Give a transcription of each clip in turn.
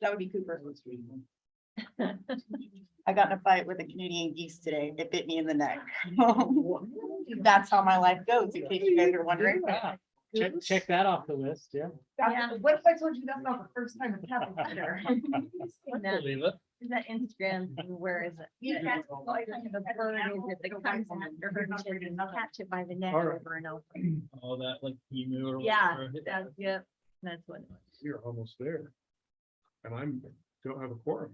That would be Cooper. I got in a fight with a Canadian geese today. It bit me in the neck. That's how my life goes, in case you guys are wondering. Check that off the list, yeah. Yeah. What if I told you that's not the first time it's happened either? Believe it. Is that Instagram thing? Where is it? You can't- The bird is it that comes after her to catch it by the neck All right. over and over. All that like emu or Yeah, whatever. that's, yeah, that's what. it was. You're almost there. And don't have a quorum.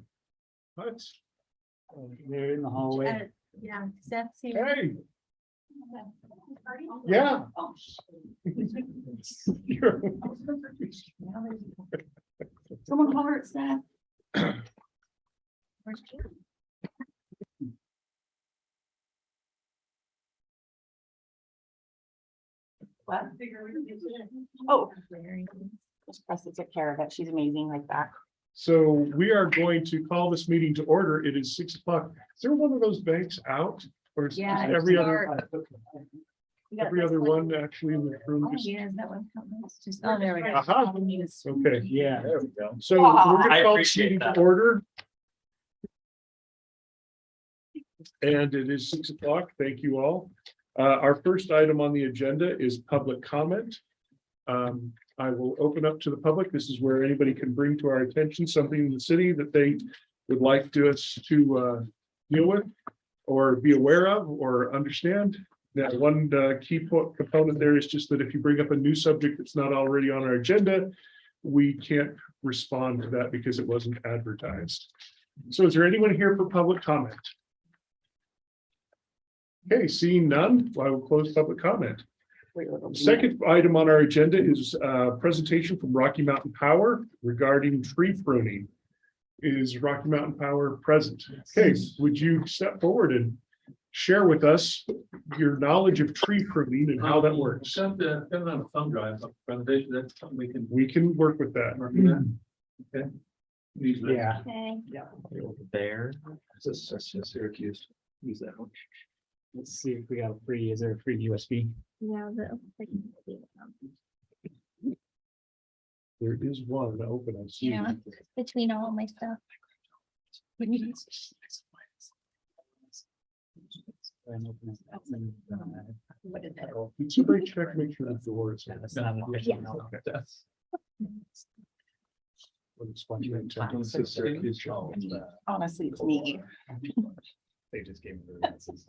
What? They're in the hallway. Yeah, Seth's here. Hey, yeah. You're- Someone call her at Seth. What? Oh, Miss Preston took care of it. She's amazing like that. So we are going to call this meeting to order. It is 6 o'clock. Is there one of those banks out? Or is Yeah, every it's other, We got every this other one actually in the room? Oh, yeah, is that one? It's just, oh, there we go. Aha. Okay, Yeah. there we go. So Aw. we're I gonna call this appreciate meeting to that. order. And it is 6 o'clock. Thank you all. Our first item on the agenda is public comment. I will open up to the public. This is where anybody can bring to our attention something in the city that they would like us to deal with or be aware of or understand. That one key component there is just that if you bring up a new subject that's not already on our agenda, we can't respond to that because it wasn't advertised. So is there anyone here for public comment? Okay, seeing none, I will close public comment. Second item on our agenda is a presentation from Rocky Mountain Power regarding tree pruning. Is Rocky Mountain Power present? Okay, would you step forward and share with us your knowledge of tree pruning and how that works? Got the, got it on a thumb drive, presentation, that's something We can work with that. work with that. Okay. Use that. Yeah. Okay. There. That's Syracuse. Use that one. Let's see if we got a free, is there a free USB? Yeah, There is one open, I see. Yeah. between all of my stuff. What is it? Did somebody check, make sure the door is. That's not an official. Okay. That's- Well, it's fine. You can check. This is Syracuse. Honestly, it's me. They just gave me the. answers.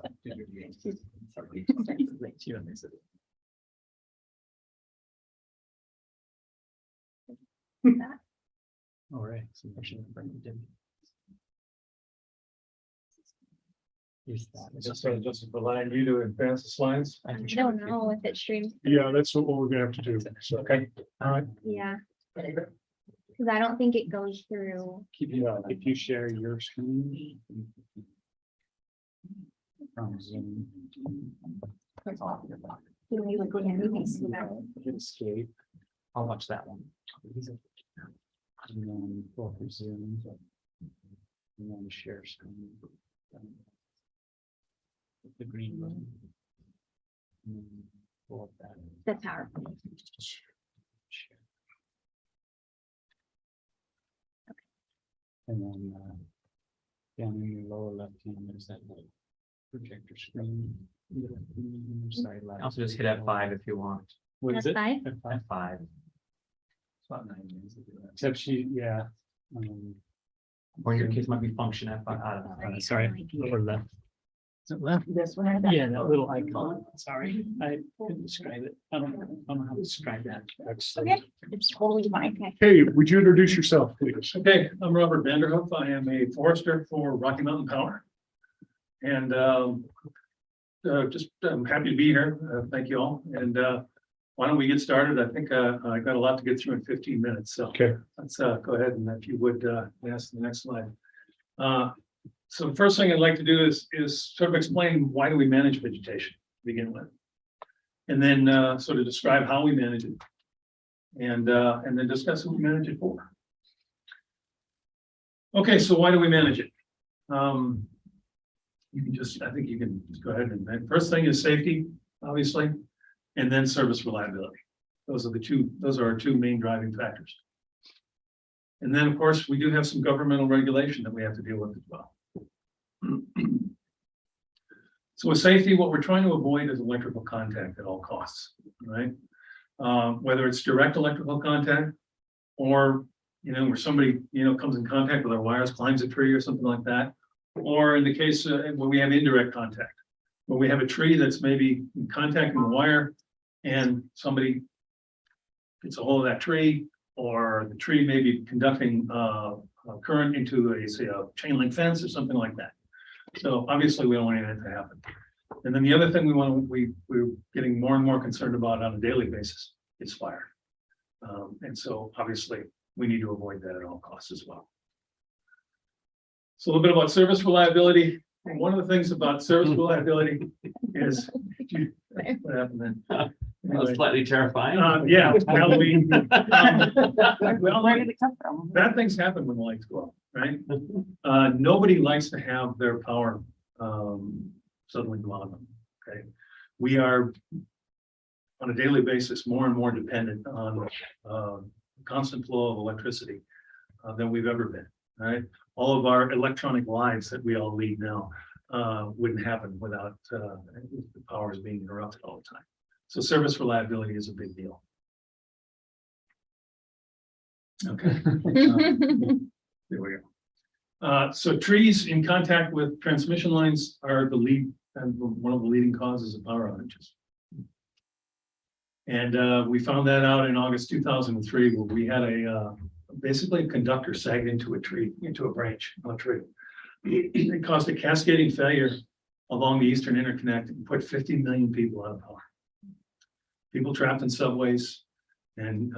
All right. So I should bring it in. Use that. Just relying you to advance the slides. I don't know if it streams. Yeah, that's what we're gonna have to do. So, Okay, all right. Yeah. Cause I don't think it goes through. If you share your screen. From Zoom. Hit escape. I'll watch that one. And then pull up Zoom. And then share screen. The green one. And then pull up that. The PowerPoint. Share. And then down in your lower left hand, there's that little projector screen. Sorry, Also just hit F5 if you want. What is it? F5? F5. F5. It's about 9 minutes to do that. Except she, yeah. Or in your case might be function F5. I don't know. Sorry, lower left. Is it left? This one. or that? Yeah, that little icon. Sorry, I couldn't describe it. I don't know how to describe that. Okay, it's totally fine. hey, would you introduce yourself, please? Okay, I'm Robert Vanderhoof. I am a forester for Rocky Mountain Power. And I'm happy to be here. Thank you all. And why don't we get started? I think I got a lot to get through in 15 minutes. So Okay, let's go ahead and if you would ask the next slide. So the first thing I'd like to do is sort of explain why do we manage vegetation to begin with. And then sort of describe how we manage it. And then discuss what we manage it for. Okay, so why do we manage it? You can just, I think you can just go ahead and first thing is safety, obviously, and then service reliability. Those are our two main driving factors. And then, of course, we do have some governmental regulation that we have to deal with as well. So with safety, what we're trying to avoid is electrical contact at all costs, right? Whether it's direct electrical contact or, where somebody, comes in contact with our wires, climbs a tree or something like that. Or in the case where we have indirect contact, where we have a tree that's maybe contacting the wire and somebody gets a hold of that tree, or the tree may be conducting a current into a chain link fence or something like that. So obviously we don't want any of that to happen. And then the other thing we're getting more and more concerned about on a daily basis is fire. And so obviously we need to avoid that at all costs as well. So a little bit about service reliability. One of the things about service reliability is, what happened then? That was Anyway, slightly terrifying. yeah, well, Where did it come from? bad things happen when the lights go off, right? Nobody likes to have their power suddenly go out on them, okay? We are on a daily basis more and more dependent on constant flow of electricity than we've ever been, right? All of our electronic lives that we all lead now wouldn't happen without the powers being interrupted all the time. So service reliability is a big deal. Okay. There we go. So trees in contact with transmission lines are the lead and one of the leading causes of power outages. And we found that out in August 2003, where we had basically a conductor sagged into a tree, into a branch on a tree. It caused a cascading failure along the Eastern Interconnect and put 50 million people out of power. People trapped in subways and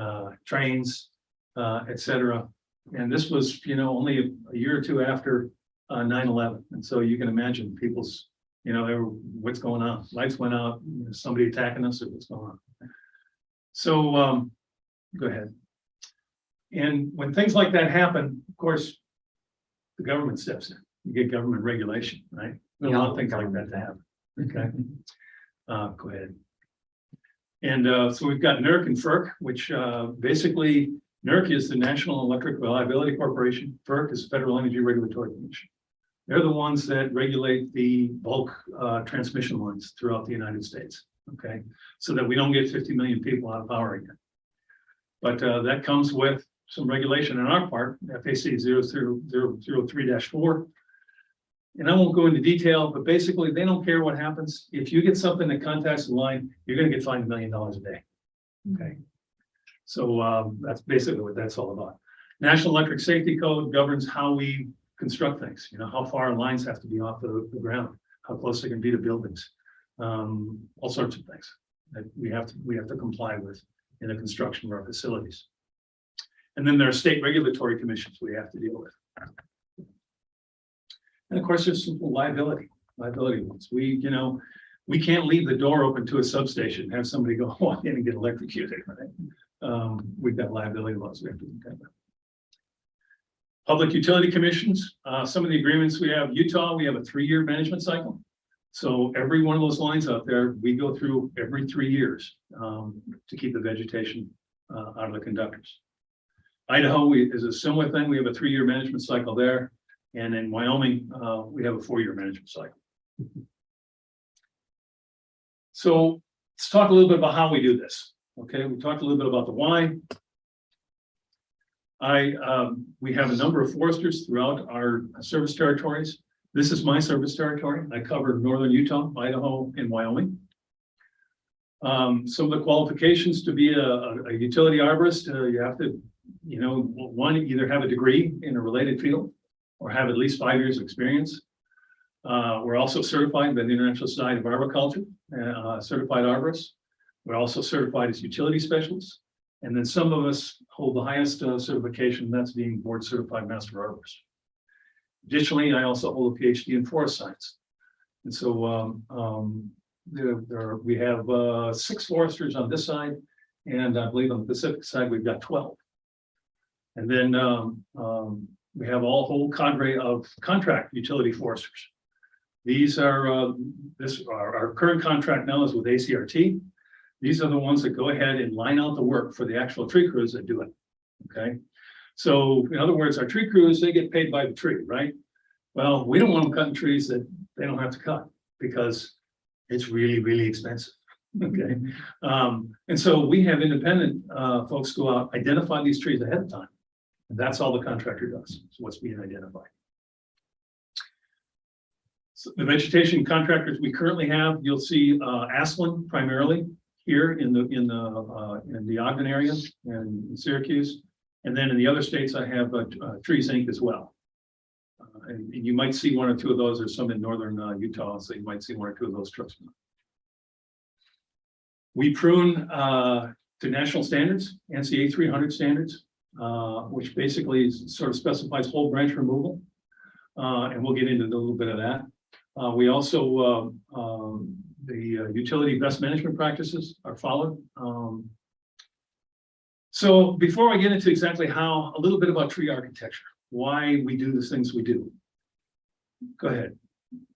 trains, etc. And this was, only a year or two after 9/11. And so you can imagine people's, they were, what's going on? Lights went out, somebody attacking us, or what's going on? So go ahead. And when things like that happen, of course, the government steps in. You get government regulation, right? A lot of things like that to happen. Okay. Go ahead. And so we've got NERC and FERC, which basically NERC is the National Electric Reliability Corporation. FERC is the Federal Energy Regulatory Commission. They're the ones that regulate the bulk transmission lines throughout the United States. Okay, so that we don't get 50 million people out of power again. But that comes with some regulation on our part, FAC 00003-4. And I won't go into detail, but basically they don't care what happens. If you get something that contacts the line, you're going to get fined $1 million a day. Okay. So that's basically what that's all about. National Electric Safety Code governs how we construct things, how far lines have to be off the ground, how close they can be to buildings, all sorts of things that we have to comply with in the construction of our facilities. And then there are state regulatory commissions we have to deal with. And of course, there's some liability ones. We can't leave the door open to a substation, have somebody go walk in and get electrocuted, right? We've got liability laws we have to contend with. Public utility commissions, some of the agreements we have, Utah, we have a 3-year management cycle. So every one of those lines out there, we go through every 3 years to keep the vegetation out of the conductors. Idaho is a similar thing. We have a 3-year management cycle there. And in Wyoming, we have a 4-year management cycle. So let's talk a little bit about how we do this. Okay, we talked a little bit about the why. We have a number of foresters throughout our service territories. This is my service territory. I cover northern Utah, Idaho, and Wyoming. Some of the qualifications to be a utility arborist, you have to, one, either have a degree in a related field or have at least 5 years of experience. We're also certified by the International Society of Arboriculture, certified arborists. We're also certified as utility specialists. And then some of us hold the highest certification, that's being board certified master arborist. Additionally, I also hold a PhD in forest science. And so we have 6 foresters on this side, and I believe on the Pacific side, we've got 12. And then we have a whole cadre of contract utility foresters. These are, our current contract now is with ACRT. These are the ones that go ahead and line out the work for the actual tree crews that do it, okay? So in other words, our tree crews, they get paid by the tree, right? Well, we don't want them cutting trees that they don't have to cut because it's really, really expensive. Okay. And so we have independent folks go out, identify these trees ahead of time. And that's all the contractor does. So what's being identified. So the vegetation contractors we currently have, you'll see Asplin primarily here in the Ogden area and in Syracuse. And then in the other states, I have Trees Inc. as well. And you might see one or two of those. There's some in northern Utah, so you might see one or two of those trucks. We prune to national standards, NCA 300 standards, which basically sort of specifies whole branch removal. And we'll get into a little bit of that. We also, the utility best management practices are followed. So before I get into exactly how, a little bit about tree architecture, why we do the things we do. Go ahead.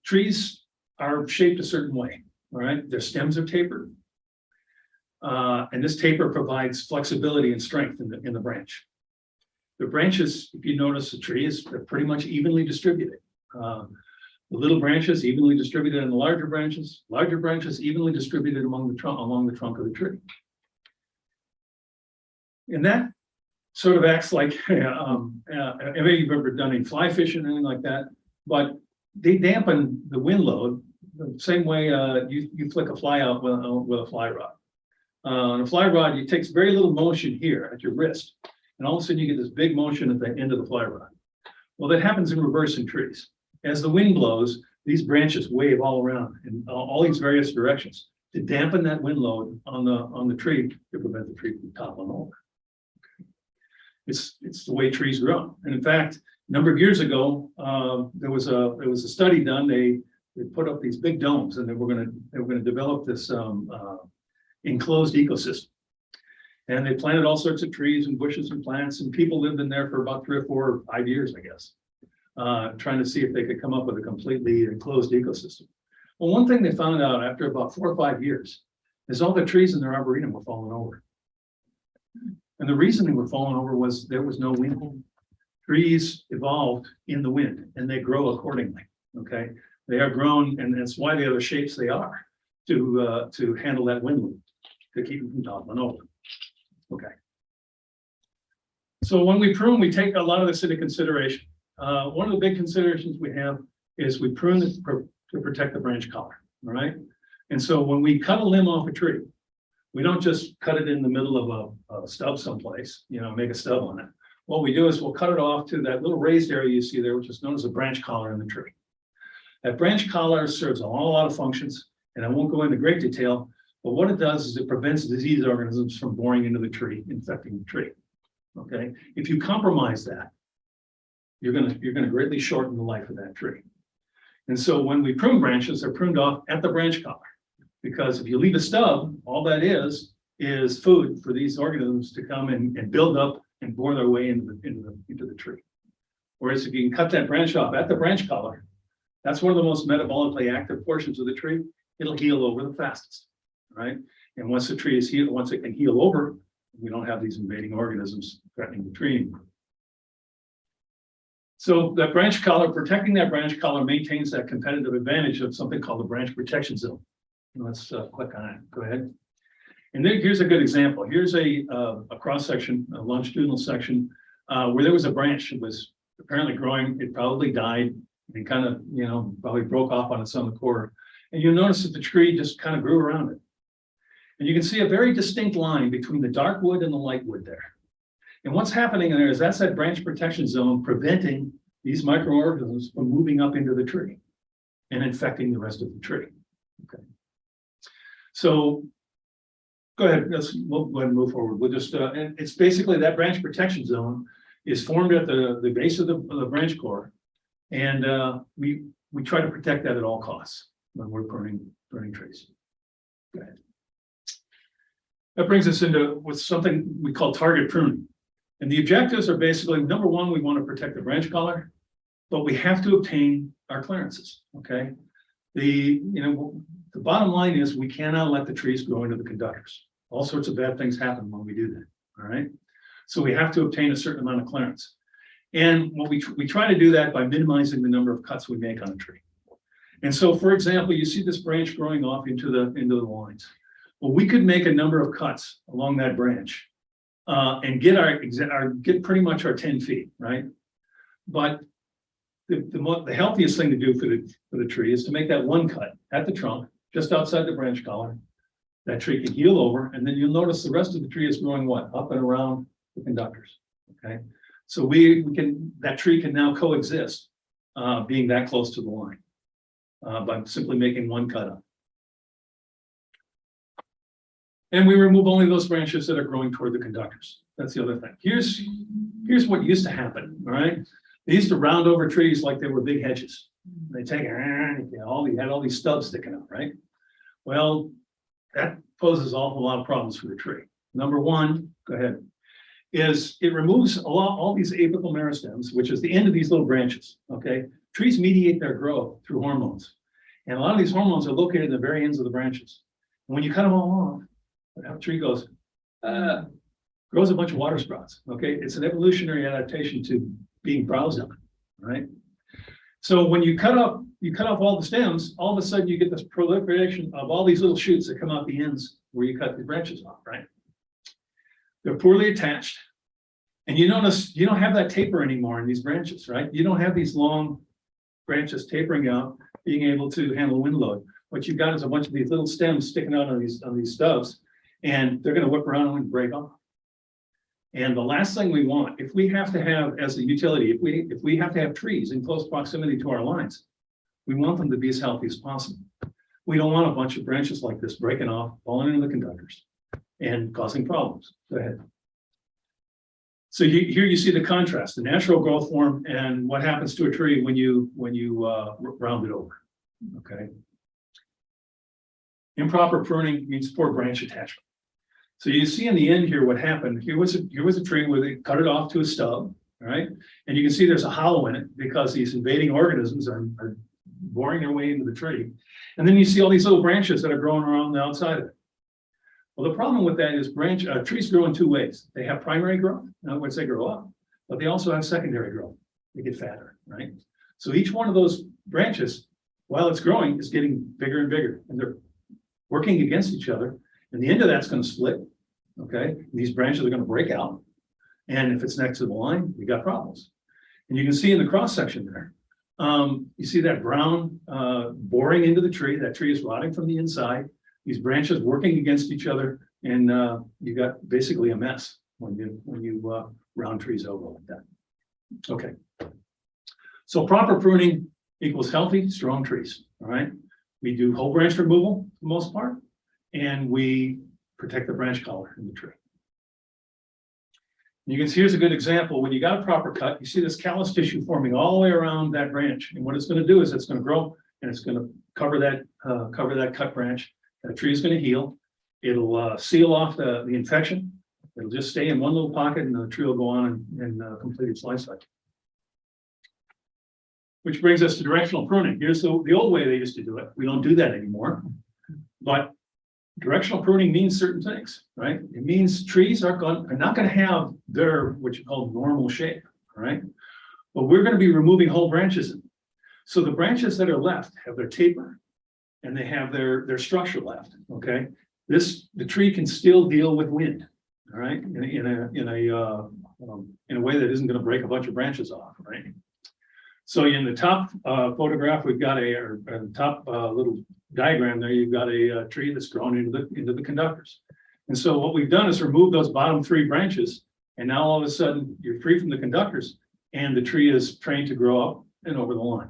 Trees are shaped a certain way, all right? Their stems are tapered. And this taper provides flexibility and strength in the branch. The branches, if you notice the tree is pretty much evenly distributed. The little branches evenly distributed in the larger branches evenly distributed along the trunk of the tree. And that sort of acts like, if you've ever done any fly fishing or anything like that, but they dampen the wind load the same way you flick a fly out with a fly rod. On a fly rod, it takes very little motion here at your wrist, and all of a sudden you get this big motion at the end of the fly rod. Well, that happens in reverse in trees. As the wind blows, these branches wave all around in all these various directions to dampen that wind load on the tree to prevent the tree from toppling over. It's the way trees grow. And in fact, a number of years ago, there was a study done. They put up these big domes, and they were going to develop this enclosed ecosystem. And they planted all sorts of trees and bushes and plants, and people lived in there for about 3 or 4 or 5 years, I guess, trying to see if they could come up with a completely enclosed ecosystem. Well, one thing they found out after about 4 or 5 years is all the trees in their arboretum were falling over. And the reason they were falling over was there was no wind. Trees evolved in the wind, and they grow accordingly. Okay, they are grown, and that's why they are the shapes they are to handle that wind load, to keep them from toppling over. Okay. So when we prune, we take a lot of this into consideration. One of the big considerations we have is we prune to protect the branch collar. All right. And so when we cut a limb off a tree, we don't just cut it in the middle of a stub someplace, make a stub on it. What we do is we'll cut it off to that little raised area you see there, which is known as a branch collar in the tree. That branch collar serves a lot of functions, and I won't go into great detail, but what it does is it prevents disease organisms from boring into the tree, infecting the tree. Okay, if you compromise that, you're gonna greatly shorten the life of that tree. And so when we prune branches, they're pruned off at the branch collar, because if you leave a stub, all that is food for these organisms to come and build up and bore their way into the tree. Whereas if you can cut that branch off at the branch collar, that's one of the most metabolically active portions of the tree. It'll heal over the fastest, right? And once the tree is healed, once it can heal over, we don't have these invading organisms threatening the tree anymore. So that branch collar, protecting that branch collar maintains that competitive advantage of something called the branch protection zone. Let's click on it. Go ahead. And then here's a good example. Here's a cross section, a longitudinal section, where there was a branch. It was apparently growing. It probably died. It kind of, probably broke off on its own accord. And you'll notice that the tree just kind of grew around it. And you can see a very distinct line between the dark wood and the light wood there. And what's happening in there is that's that branch protection zone preventing these microorganisms from moving up into the tree and infecting the rest of the tree. Okay. So go ahead, we'll go ahead and move forward. We'll just, and it's basically that branch protection zone is formed at the base of the branch core. And we try to protect that at all costs when we're pruning trees. Go ahead. That brings us into what's something we call target pruning. And the objectives are basically, number one, we want to protect the branch collar, but we have to obtain our clearances, okay? The bottom line is we cannot let the trees grow into the conductors. All sorts of bad things happen when we do that, all right? So we have to obtain a certain amount of clearance. And what we try to do that by minimizing the number of cuts we make on a tree. And so, for example, you see this branch growing off into the lines. Well, we could make a number of cuts along that branch and get pretty much our 10 feet, right? But the healthiest thing to do for the tree is to make that one cut at the trunk, just outside the branch collar. That tree can heal over, and then you'll notice the rest of the tree is growing what? Up and around the conductors, okay? So that tree can now coexist, being that close to the line, by simply making one cut up. And we remove only those branches that are growing toward the conductors. That's the other thing. Here's what used to happen, all right? They used to round over trees like they were big hedges. They take you had all these stubs sticking out, right? Well, that poses an awful lot of problems for the tree. Number one, go ahead, is it removes all these apical meristems, which is the end of these little branches, okay? Trees mediate their growth through hormones. And a lot of these hormones are located in the very ends of the branches. And when you cut them all off, that tree grows a bunch of water sprouts, okay? It's an evolutionary adaptation to being browsed on, right? So when you cut off all the stems, all of a sudden you get this proliferation of all these little shoots that come out the ends where you cut the branches off, right? They're poorly attached. And you notice you don't have that taper anymore in these branches, right? You don't have these long branches tapering out, being able to handle wind load. What you've got is a bunch of these little stems sticking out on these stubs, and they're going to whip around and break off. And the last thing we want, if we have to have, as a utility, if we have to have trees in close proximity to our lines, we want them to be as healthy as possible. We don't want a bunch of branches like this breaking off, falling into the conductors, and causing problems. Go ahead. So here you see the contrast, the natural growth form, and what happens to a tree when you round it over. Okay. Improper pruning means poor branch attachment. So you see in the end here what happened. Here was a tree where they cut it off to a stub, all right? And you can see there's a hollow in it because these invading organisms are boring their way into the tree. And then you see all these little branches that are growing around the outside of it. Well, the problem with that is trees grow in two ways. They have primary growth, in other words, they grow up, but they also have secondary growth. They get fatter, right? So each one of those branches, while it's growing, is getting bigger and bigger, and they're working against each other. And the end of that's going to split, okay? And these branches are going to break out. And if it's next to the line, you got problems. And you can see in the cross section there, you see that brown boring into the tree. That tree is rotting from the inside. These branches working against each other, and you got basically a mess when you round trees over like that. Okay. So proper pruning equals healthy, strong trees. All right. We do whole branch removal for the most part, and we protect the branch collar in the tree. You can see here's a good example. When you got a proper cut, you see this callus tissue forming all the way around that branch. And what it's going to do is it's going to grow and it's going to cover that cut branch. That tree is going to heal. It'll seal off the infection. It'll just stay in one little pocket, and the tree will go on and complete its life cycle. Which brings us to directional pruning. Here's the old way they used to do it. We don't do that anymore. But directional pruning means certain things, right? It means trees are not going to have their what you call normal shape, right? But we're going to be removing whole branches. So the branches that are left have their taper, and they have their structure left. Okay, the tree can still deal with wind, all right, in a way that isn't going to break a bunch of branches off, right? So in the top photograph, we've got the top little diagram there. You've got a tree that's grown into the conductors, and so what we've done is remove those bottom three branches, and now all of a sudden you're free from the conductors, and the tree is trained to grow up and over the line.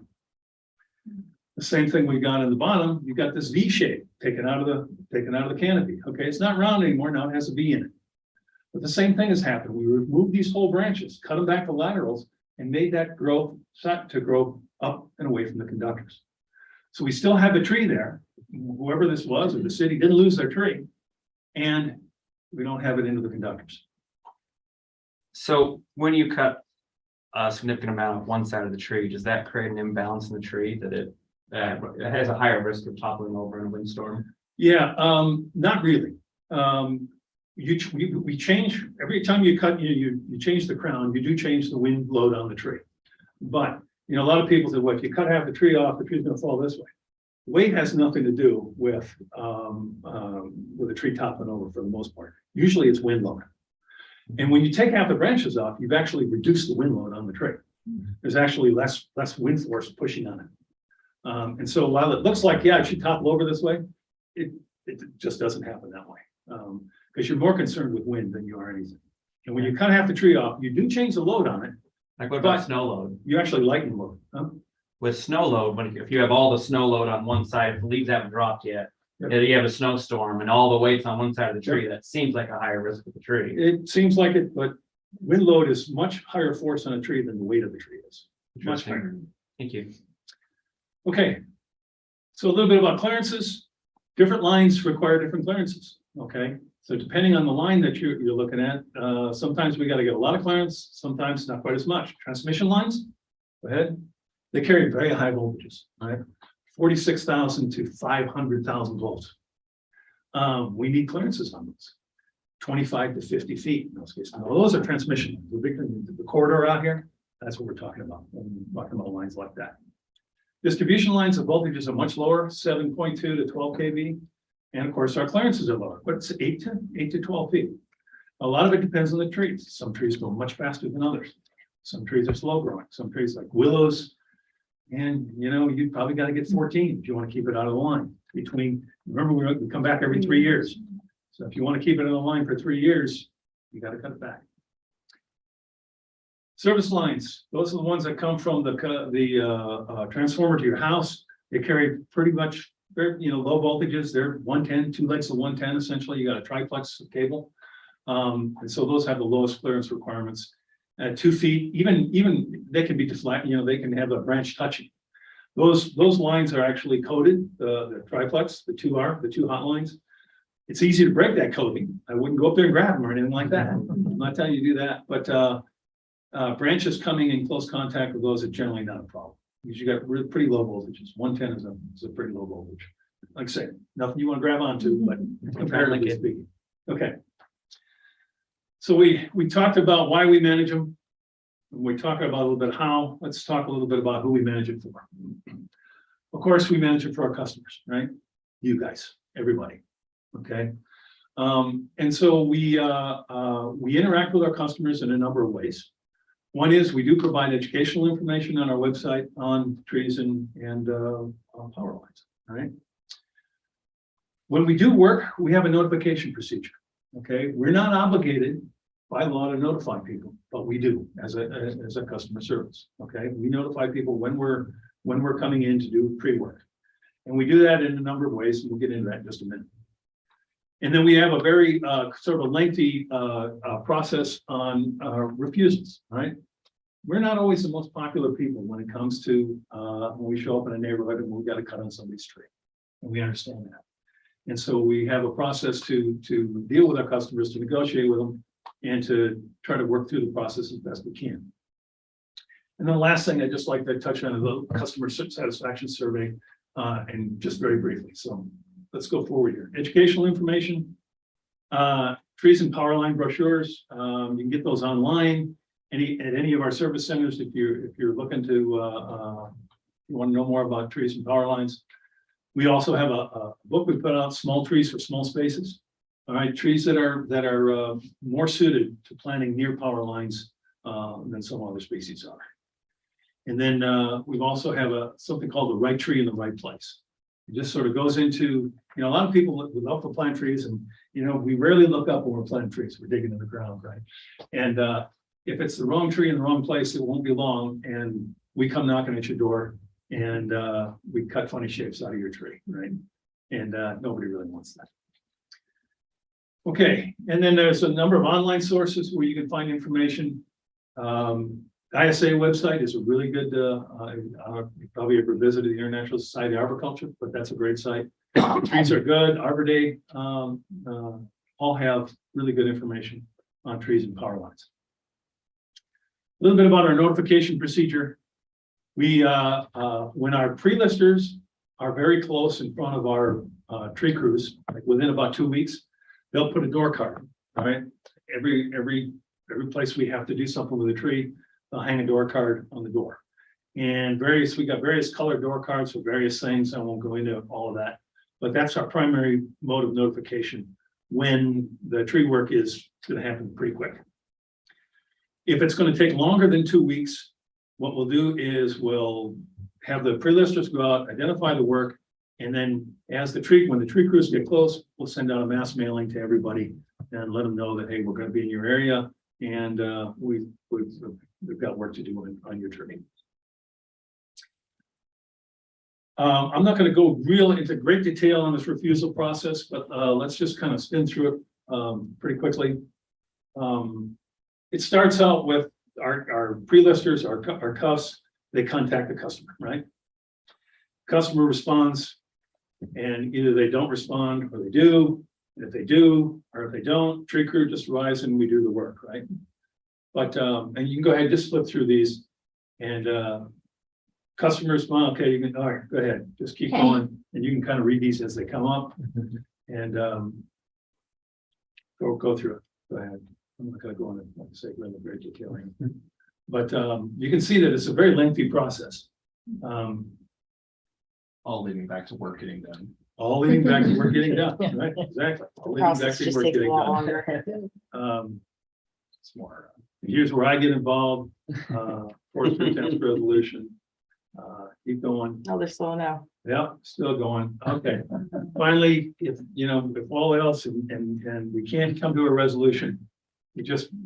The same thing we got in the bottom, you've got this V shape taken out of the canopy. Okay, it's not round anymore, now it has a V in it. But the same thing has happened. We removed these whole branches, cut them back to laterals, and made that growth set to grow up and away from the conductors. So we still have the tree there. Whoever this was, or the city, didn't lose their tree, and we don't have it into the conductors. So when you cut a significant amount of one side of the tree, does that create an imbalance in the tree that it has a higher risk of toppling over in a windstorm? Yeah, not really. we change, every time you cut, you change the crown, you do change the wind load on the tree. But, you know, a lot of people say, well, if you cut half the tree off, the tree's gonna fall this way. Weight has nothing to do with the tree toppling over for the most part. Usually it's wind load. And when you take half the branches off, you've actually reduced the wind load on the tree. There's actually less wind force pushing on it. And so while it looks like, yeah, it should topple over this way, it just doesn't happen that way. Because you're more concerned with wind than you are anything. And when you cut half the tree off, you do change the load on it. Like what about But- snow load? You actually lighten the load. Huh? With snow load, if you have all the snow load on one side, if the leaves haven't dropped yet, Yep. and you have a snowstorm and all the weight's on one side of the tree, that seems like a higher risk of the tree. It seems like it, but wind load is much higher force on a tree than the weight of the tree is. Much higher. Thank you. Okay. So a little bit about clearances. Different lines require different clearances, okay? So depending on the line that you're looking at, sometimes we got to get a lot of clearance, sometimes not quite as much. Transmission lines, go ahead. They carry very high voltages, right? 46,000 to 500,000 volts. We need clearances on those. 25 to 50 feet in those cases. Now, those are transmission lines. The big, the corridor out here, that's what we're talking about when we're talking about lines like that. Distribution lines, the voltages are much lower, 7.2 to 12 kV. And of course, our clearances are lower, but it's 8 to 12 feet. A lot of it depends on the trees. Some trees go much faster than others. Some trees are slow growing. Some trees like willows. And you know, you probably got to get 14 if you want to keep it out of the line between, remember, we come back every 3 years. So if you want to keep it in the line for 3 years, you got to cut it back. Service lines, those are the ones that come from the transformer to your house. They carry pretty much, you know, low voltages. They're 110, 2 legs of 110. Essentially, you got a triplex cable, and so those have the lowest clearance requirements. At 2 feet, even they can be deflect. You know, they can have a branch touching. Those lines are actually coated. The triplex, the two hot lines. It's easy to break that coating. I wouldn't go up there and grab them or anything like that. I'm not telling you to do that, but branches coming in close contact with those are generally not a problem because you got pretty low voltages. 110 is a pretty low voltage. Like I say, nothing you want to grab onto, but comparatively speaking. Okay. So we talked about why we manage them. We talked about a little bit how. Let's talk a little bit about who we manage it for. Of course, we manage it for our customers, right? You guys, everybody. Okay. And so we interact with our customers in a number of ways. One is we do provide educational information on our website on trees and power lines, right? When we do work, we have a notification procedure. Okay, we're not obligated by law to notify people, but we do as a customer service. Okay, we notify people when we're coming in to do pre-work, and we do that in a number of ways. And we'll get into that in just a minute. And then we have a very sort of a lengthy process on refusals. Right, we're not always the most popular people when it comes to when we show up in a neighborhood and we've got to cut on somebody's tree, and we understand that. And so we have a process to deal with our customers, to negotiate with them, and to try to work through the process as best we can. And then the last thing I'd just like to touch on is the customer satisfaction survey, and just very briefly. So let's go forward here. Educational information, trees and power line brochures. You can get those online at any of our service centers if you're looking to you want to know more about trees and power lines. We also have a book we put out, Small Trees for Small Spaces. All right, trees that are more suited to planting near power lines than some other species are. And then we also have something called the right tree in the right place. It just sort of goes into, you know, a lot of people would love to plant trees, and you know, we rarely look up when we're planting trees. We're digging in the ground, right? And if it's the wrong tree in the wrong place, it won't be long, and we come knocking at your door. And we cut funny shapes out of your tree, right? And nobody really wants that. Okay, and then there's a number of online sources where you can find information. ISA website is a really good, you probably ever visited the International Society of Arboriculture, but that's a great site. Trees are good, Arbor Day, all have really good information on trees and power lines. A little bit about our notification procedure. We, when our pre-listers are very close in front of our tree crews, like within about 2 weeks, they'll put a door card All right, every place we have to do something with a tree, they'll hang a door card on the door. And we got various colored door cards for various things. I won't go into all of that. But that's our primary mode of notification when the tree work is gonna happen pretty quick. If it's gonna take longer than 2 weeks, what we'll do is we'll have the pre-listers go out, identify the work, and then when the tree crews get close, we'll send out a mass mailing to everybody and let them know that, hey, we're gonna be in your area and we've got work to do on your tree. I'm not gonna go into great detail on this refusal process, but let's just kind of spin through it pretty quickly. It starts out with our pre-listers, our cuffs, they contact the customer, right? Customer responds, and either they don't respond or they do. And if they do, or if they don't, tree crew just arrives and we do the work, right? But, and you can go ahead, just flip through these and customer respond, okay, you can, all right, go ahead, just keep going. And you can kind of read these as they come up and go through it. Go ahead. I'm not gonna go on it, like I say, go into great detail. But you can see that it's a very lengthy process. All leading back to work getting done. All leading back to work getting done, right? Exactly. All leading back Process to just work takes a getting lot done. longer. It's more. Here's where I get involved, forestry tax resolution. Keep going. Oh, they're slow now. Yeah, still going. Okay. Finally, if all else and we can't come to a resolution,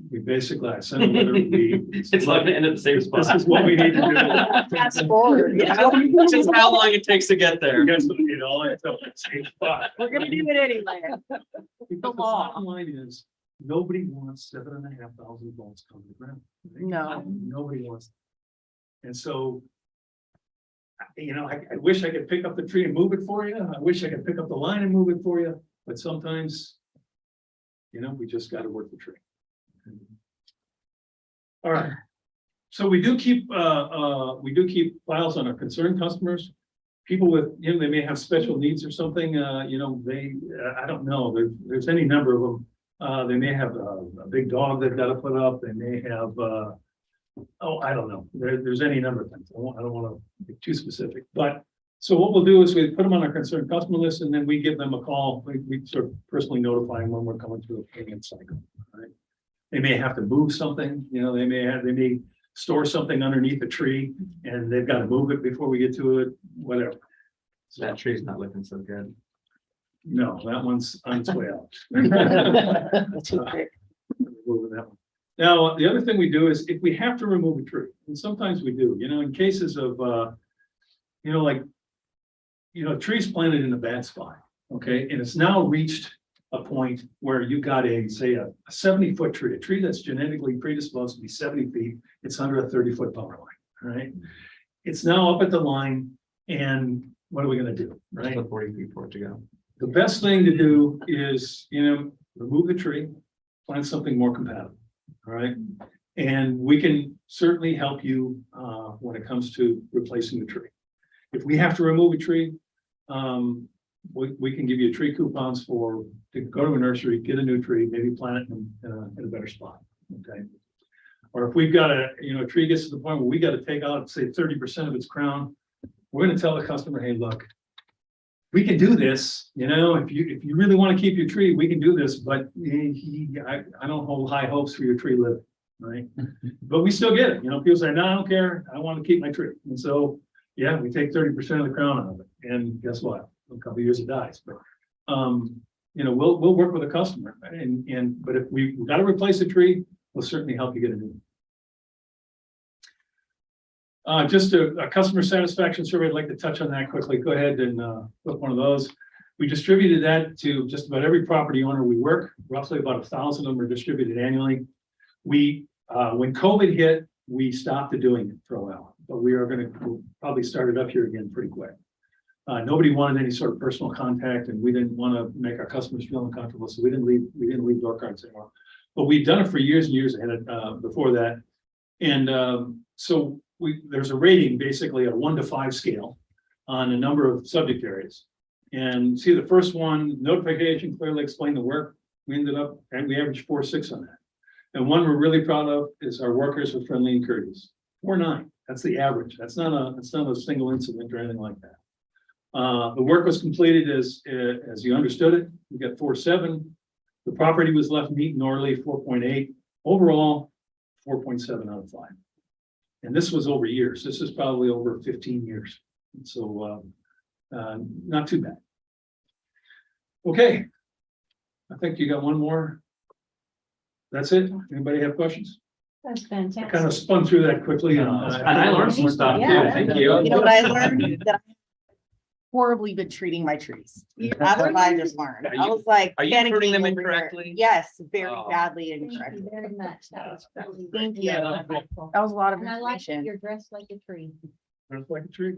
we basically, I send a letter, It's like the end of the same this spot. is what we need to do. Fast forward, yeah. Which is how long it takes to get there. Guess what, it's the same spot. We're gonna do it anyway. The bottom line is, nobody wants 7,500 volts coming to the ground. No. Nobody wants. And so, I wish I could pick up the tree and move it for you. I wish I could pick up the line and move it for you, but sometimes, we just got to work the tree. All right. So we do keep files on our concerned customers. People with, they may have special needs or something, I don't know, there's any number of them. They may have a big dog they've got to put up. They may have, I don't know. There's any number of things. I don't want to be too specific, but so what we'll do is we put them on our concerned customer list and then we give them a call. We sort of personally notify them when we're coming through a payment cycle, right? They may have to move something, they may store something underneath a tree and they've got to move it before we get to it, whatever. So that tree's not looking so good. No, that one's on its way out. Too quick. Moving that one. Now, the other thing we do is if we have to remove a tree, and sometimes we do, in cases of, trees planted in a bad spot, okay? And it's now reached a point where you got a 70-foot tree, a tree that's genetically predisposed to be 70 feet. It's under a 30-foot power line, right? It's now up at the line and what are we gonna do, right? Just 40 feet for it to go. The best thing to do is, remove the tree, find something more compatible, all right? And we can certainly help you when it comes to replacing the tree. If we have to remove a tree, we can give you tree coupons to go to a nursery, get a new tree, maybe plant it in a better spot, okay? Or if we've got a tree gets to the point where we got to take out, say, 30% of its crown, we're going to tell the customer, hey, look, we can do this, if you really want to keep your tree, we can do this, but I don't hold high hopes for your tree living, right? But we still get it, people say, no, I don't care, I want to keep my tree. And so, yeah, we take 30% of the crown out of it, and guess what? In a couple of years it dies, but we'll work with a customer, but if we've got to replace a tree, we'll certainly help you get a new one. Just a customer satisfaction survey. I'd like to touch on that quickly. Go ahead and put one of those. We distributed that to just about every property owner we work. Roughly about 1,000 of them are distributed annually. When COVID hit, we stopped doing it for a while, but we'll probably start it up here again pretty quick. Nobody wanted any sort of personal contact, and we didn't want to make our customers feel uncomfortable, so we didn't leave door cards anymore. But we've done it for years and years ahead before that, and so there's a rating, basically a 1 to 5 scale on a number of subject areas. And see the first one, notification clearly explain the work. We ended up, and we averaged 4.6 on that. And one we're really proud of is our workers are friendly and courteous. 4.9, that's the average. That's not a single incident or anything like that. The work was completed as you understood it. We got 4.7. The property was left neat and orderly, 4.8. Overall, 4.7 out of 5. And this was over years. This is probably over 15 years. So not too bad. Okay. I think you got one more. That's it. Anybody have questions? That's I kind of fantastic. spun through that quickly. And I learned some stuff too. Yeah. Thank you. You know what I learned? That I've horribly been treating my trees. That's what I just learned. Are I you- was like. are you panicking pruning them over here. incorrectly? Yes, very Oh. badly Thank you incorrectly. very much. That was really. Thank you. Yeah. That was a lot of And I like that information. you're dressed like a tree. Sounds like a tree.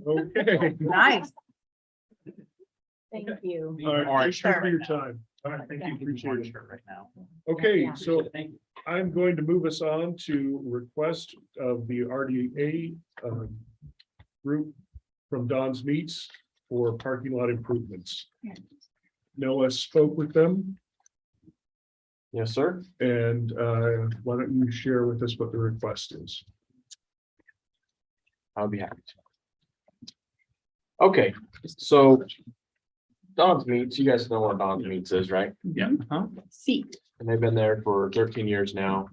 Okay. Nice. Thank you. All right, Orange thank you shirt for your right now. time. All right, thank you, Orange appreciate it. shirt right now. Okay, Yeah. so Thank you. I'm going to move us on to request of the RDA group from Don's Meats for parking lot improvements. Noah spoke with them, Yes, sir. and why don't you share with us what the request is? I'll be happy to. Okay, so Don's Meats, you guys know what Don's Meats is, right? Yeah. See, And they've been there for 13 years now.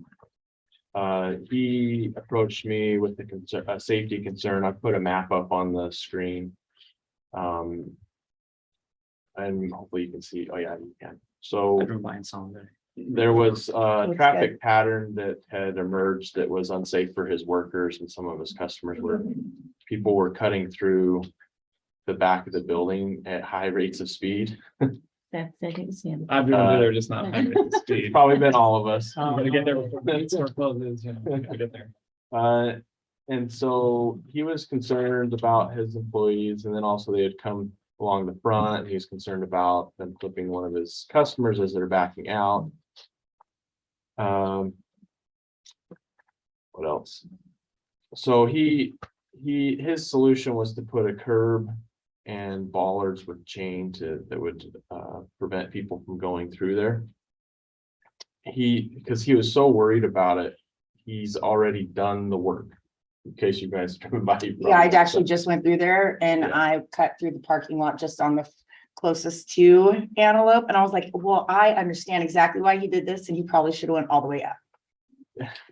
He approached me with a safety concern. I put a map up on the screen. And hopefully you can see, oh yeah, you can. So I drove by and saw them there. there was a Looks traffic pattern that had emerged that was unsafe for his workers and some of his customers were, people were cutting through the back of the building at high rates of speed. That's it. It's him. I've driven through there, just not. It's probably been all of us. Gotta get there before the store closes, get there. And so he was concerned about his employees, and then also they had come along the front. He was concerned about them clipping one of his customers as they're backing out. What else? So his solution was to put a curb and bollards with chain that would prevent people from going through there. Because he was so worried about it, he's already done the work. In case you guys driven by. yeah, I actually just went through there and Yeah. I cut through the parking lot just on the closest to Antelope. And I was like, well, I understand exactly why he did this and he probably should have went all the way up.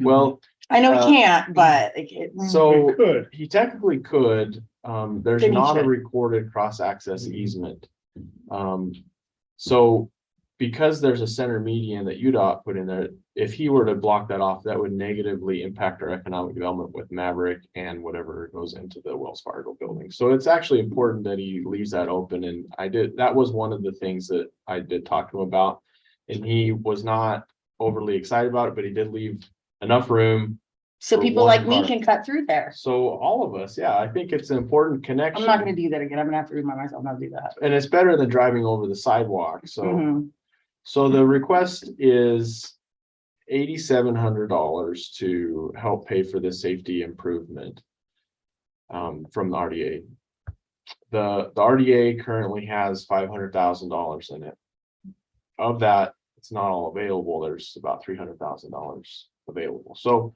Well, I know Uh, he can't, but like, so We could, he technically could, there's Then he not a should. recorded cross-access easement. So because there's a center median that UDOT put in there, if he were to block that off, that would negatively impact our economic development with Maverick and whatever goes into the Wells Fargo building. So it's actually important that he leaves that open, and that was one of the things that I did talk to him about. And he was not overly excited about it, but he did leave enough room. so for people one like me car. can cut through there. So all of us, yeah, I think it's an important connection. I'm not gonna do that again. I'm gonna have to remind myself not to do that. And it's better than driving over the sidewalk, so. Mhm. So the request is $8,700 to help pay for the safety improvement. From the RDA. The RDA currently has $500,000 in it. Of that, it's not all available. There's about $300,000 available. So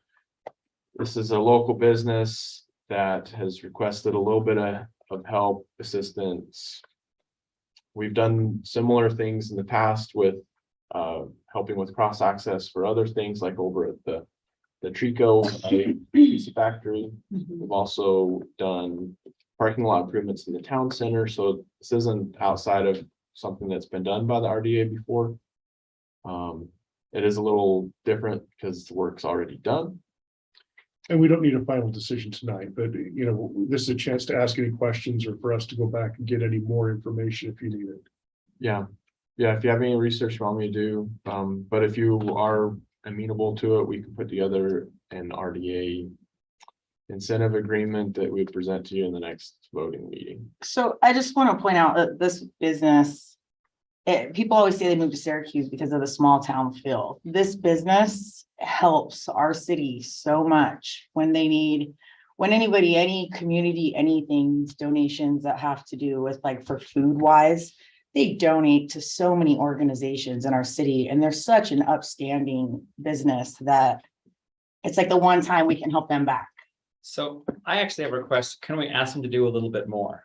this is a local business that has requested a little bit of help, assistance. We've done similar things in the past with helping with cross access for other things like over at the Trico pizza factory. We've also done parking lot improvements in the town center. So this isn't outside of something that's been done by the RDA before. It is a little different because the work's already done. and we don't need a final decision tonight, but you know, this is a chance to ask any questions or for us to go back and get any more information if you need it. Yeah. Yeah, if you have any research you want me to do, but if you are amenable to it, we can put together an RDA incentive agreement that we present to you in the next voting meeting. So I just want to point out that this business, people always say they move to Syracuse because of the small town feel. This business helps our city so much when they need, when anybody, any community, anything, donations that have to do with like for food wise. they donate to so many organizations in our city, and they're such an upstanding business that it's like the one time we can help them back. So I actually have a request. Can we ask them to do a little bit more?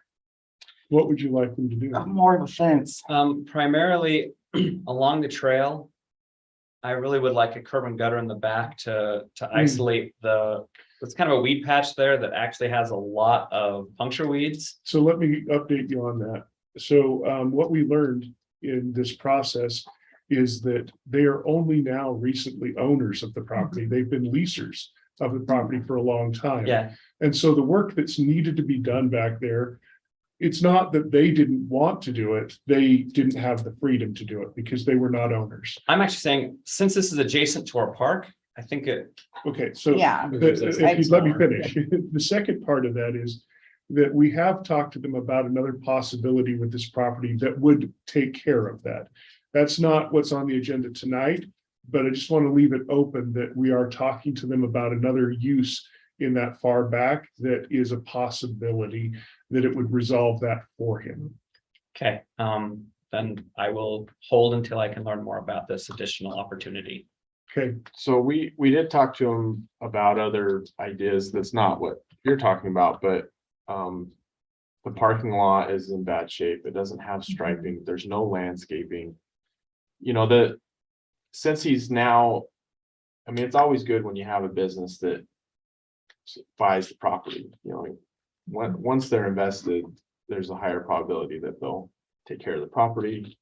What would you like them to do? More of a fence. Primarily along the trail. I really would like a curb and gutter in the back to isolate it's kind of a weed patch there that actually has a lot of puncture weeds. So let me update you on that. So what we learned in this process is that they are only now recently owners of the property. They've been leasers of the property for a long time. Yeah, And so the work that's needed to be done back there, it's not that they didn't want to do it, they didn't have the freedom to do it because they were not owners. I'm actually saying, since this is adjacent to our park, I think Okay, so Yeah. if you'd let me finish, the second part of that is that we have talked to them about another possibility with this property that would take care of that. That's not what's on the agenda tonight, but I just want to leave it open that we are talking to them about another use in that far back that is a possibility that it would resolve that for him. okay, then I will hold until I can learn more about this additional opportunity. Okay, So we did talk to him about other ideas. That's not what you're talking about, but the parking lot is in bad shape. It doesn't have striping. There's no landscaping. You know, since he's now, I mean, it's always good when you have a business that buys the property, you know, once they're invested, there's a higher probability that they'll take care of the property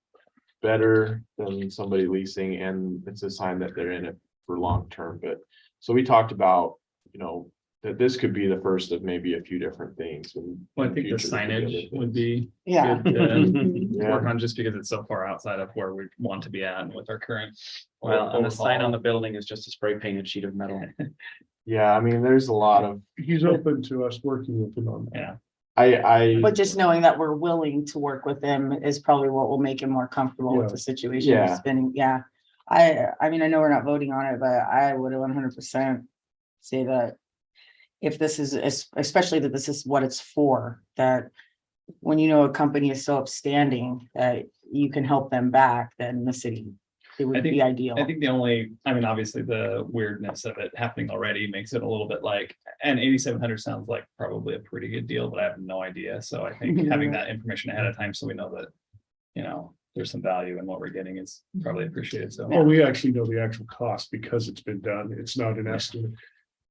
better than somebody leasing, and it's a sign that they're in it for long term. But so we talked about, you know, that this could be the first of maybe a few different things. Well, I think the signage would be Yeah. good to Yeah. work on, just because it's so far outside of where we want to be at and with our current. Well, and the sign on overhaul. the building is just a spray painted sheet of metal. Yeah, I mean, there's a lot of, he's open to us working with him on that. Yeah, I But just knowing that we're willing to work with them is probably what will make him more comfortable with the situation. Yeah. Spending, yeah. I mean, I know we're not voting on it, but I would 100% say that if this is, especially that this is what it's for, that when you know a company is so upstanding that you can help them back, then the city, it I would think- be ideal. I think the only, I mean, obviously the weirdness of it happening already makes it a little bit like, and 8,700 sounds like probably a pretty good deal, but I have no idea. So I think having that information ahead of time, so we know that, you know, there's some value in what we're getting is probably appreciated. So, Well, we actually know the actual cost because it's been done. It's not an estimate.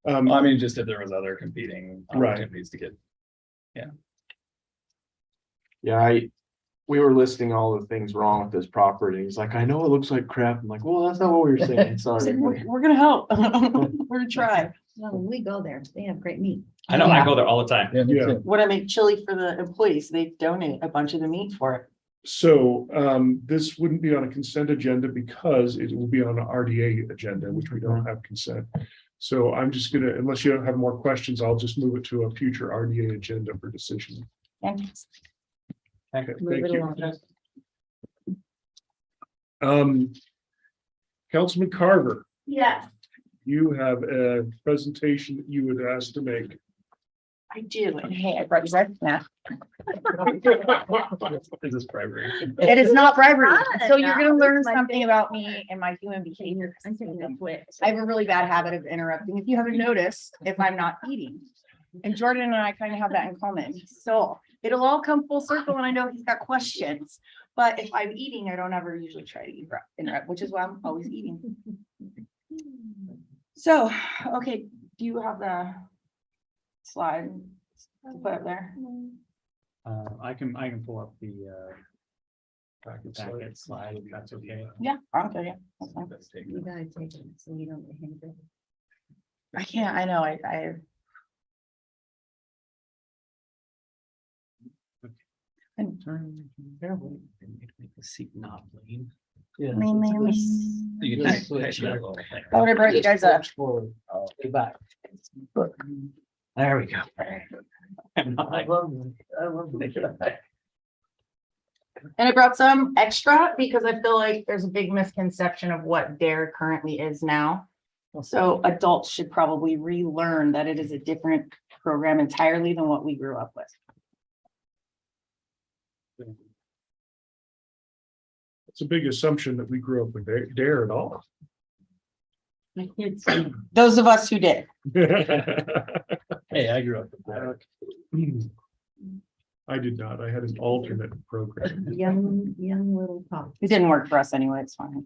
well, I mean, just if there was other competing Right. opportunities to get. yeah, we were listing all the things wrong with this property. He's like, I know it looks like crap. I'm like, well, that's not what we were saying. Sorry. We're gonna help. We're gonna try. No, we go there. They have great meat. I know, I go there all the time. Yeah. When I make chili for the employees, they donate a bunch of the meat for it. So this wouldn't be on a consent agenda because it will be on an RDA agenda, which we don't have consent. So I'm just gonna, unless you don't have more questions, I'll just move it to a future RDA agenda for decision. And Okay, Move thank it you. along. Councilman Carver, yes, you have a presentation that you would ask to make. I do. And hey, I brought you bread now. Is this bribery? It is not bribery. Fun. So you're gonna learn My something favorite. about me and my human behavior. I'm taking a quit. I have a really bad habit of interrupting. If you haven't noticed, if I'm not eating. And Jordan and I kind of have that in common. So it'll all come full circle and I know he's got questions. But if I'm eating, I don't ever usually try to interrupt, which is why I'm always eating. So, okay, do you have the slide to put up there? I can pull up the packet slide, if that's okay. Yeah, okay, yeah. That's fine. Let's take it. You gotta take it, so you don't get hungry. I can't, I know, I. Turn carefully and make the seat not lean. Yeah. You can take that little thing. I would have brought you guys up. Back. There we go. I'm not I like- love it. And I brought some extra because I feel like there's a big misconception of what DARE currently is now. So adults should probably relearn that it is a different program entirely than what we grew up with. It's a big assumption that we grew up with dare at all. Those of us who did. Hey, I grew up with that. I did not. I had an alternate program. Young little pop. It didn't work for us anyway. It's fine.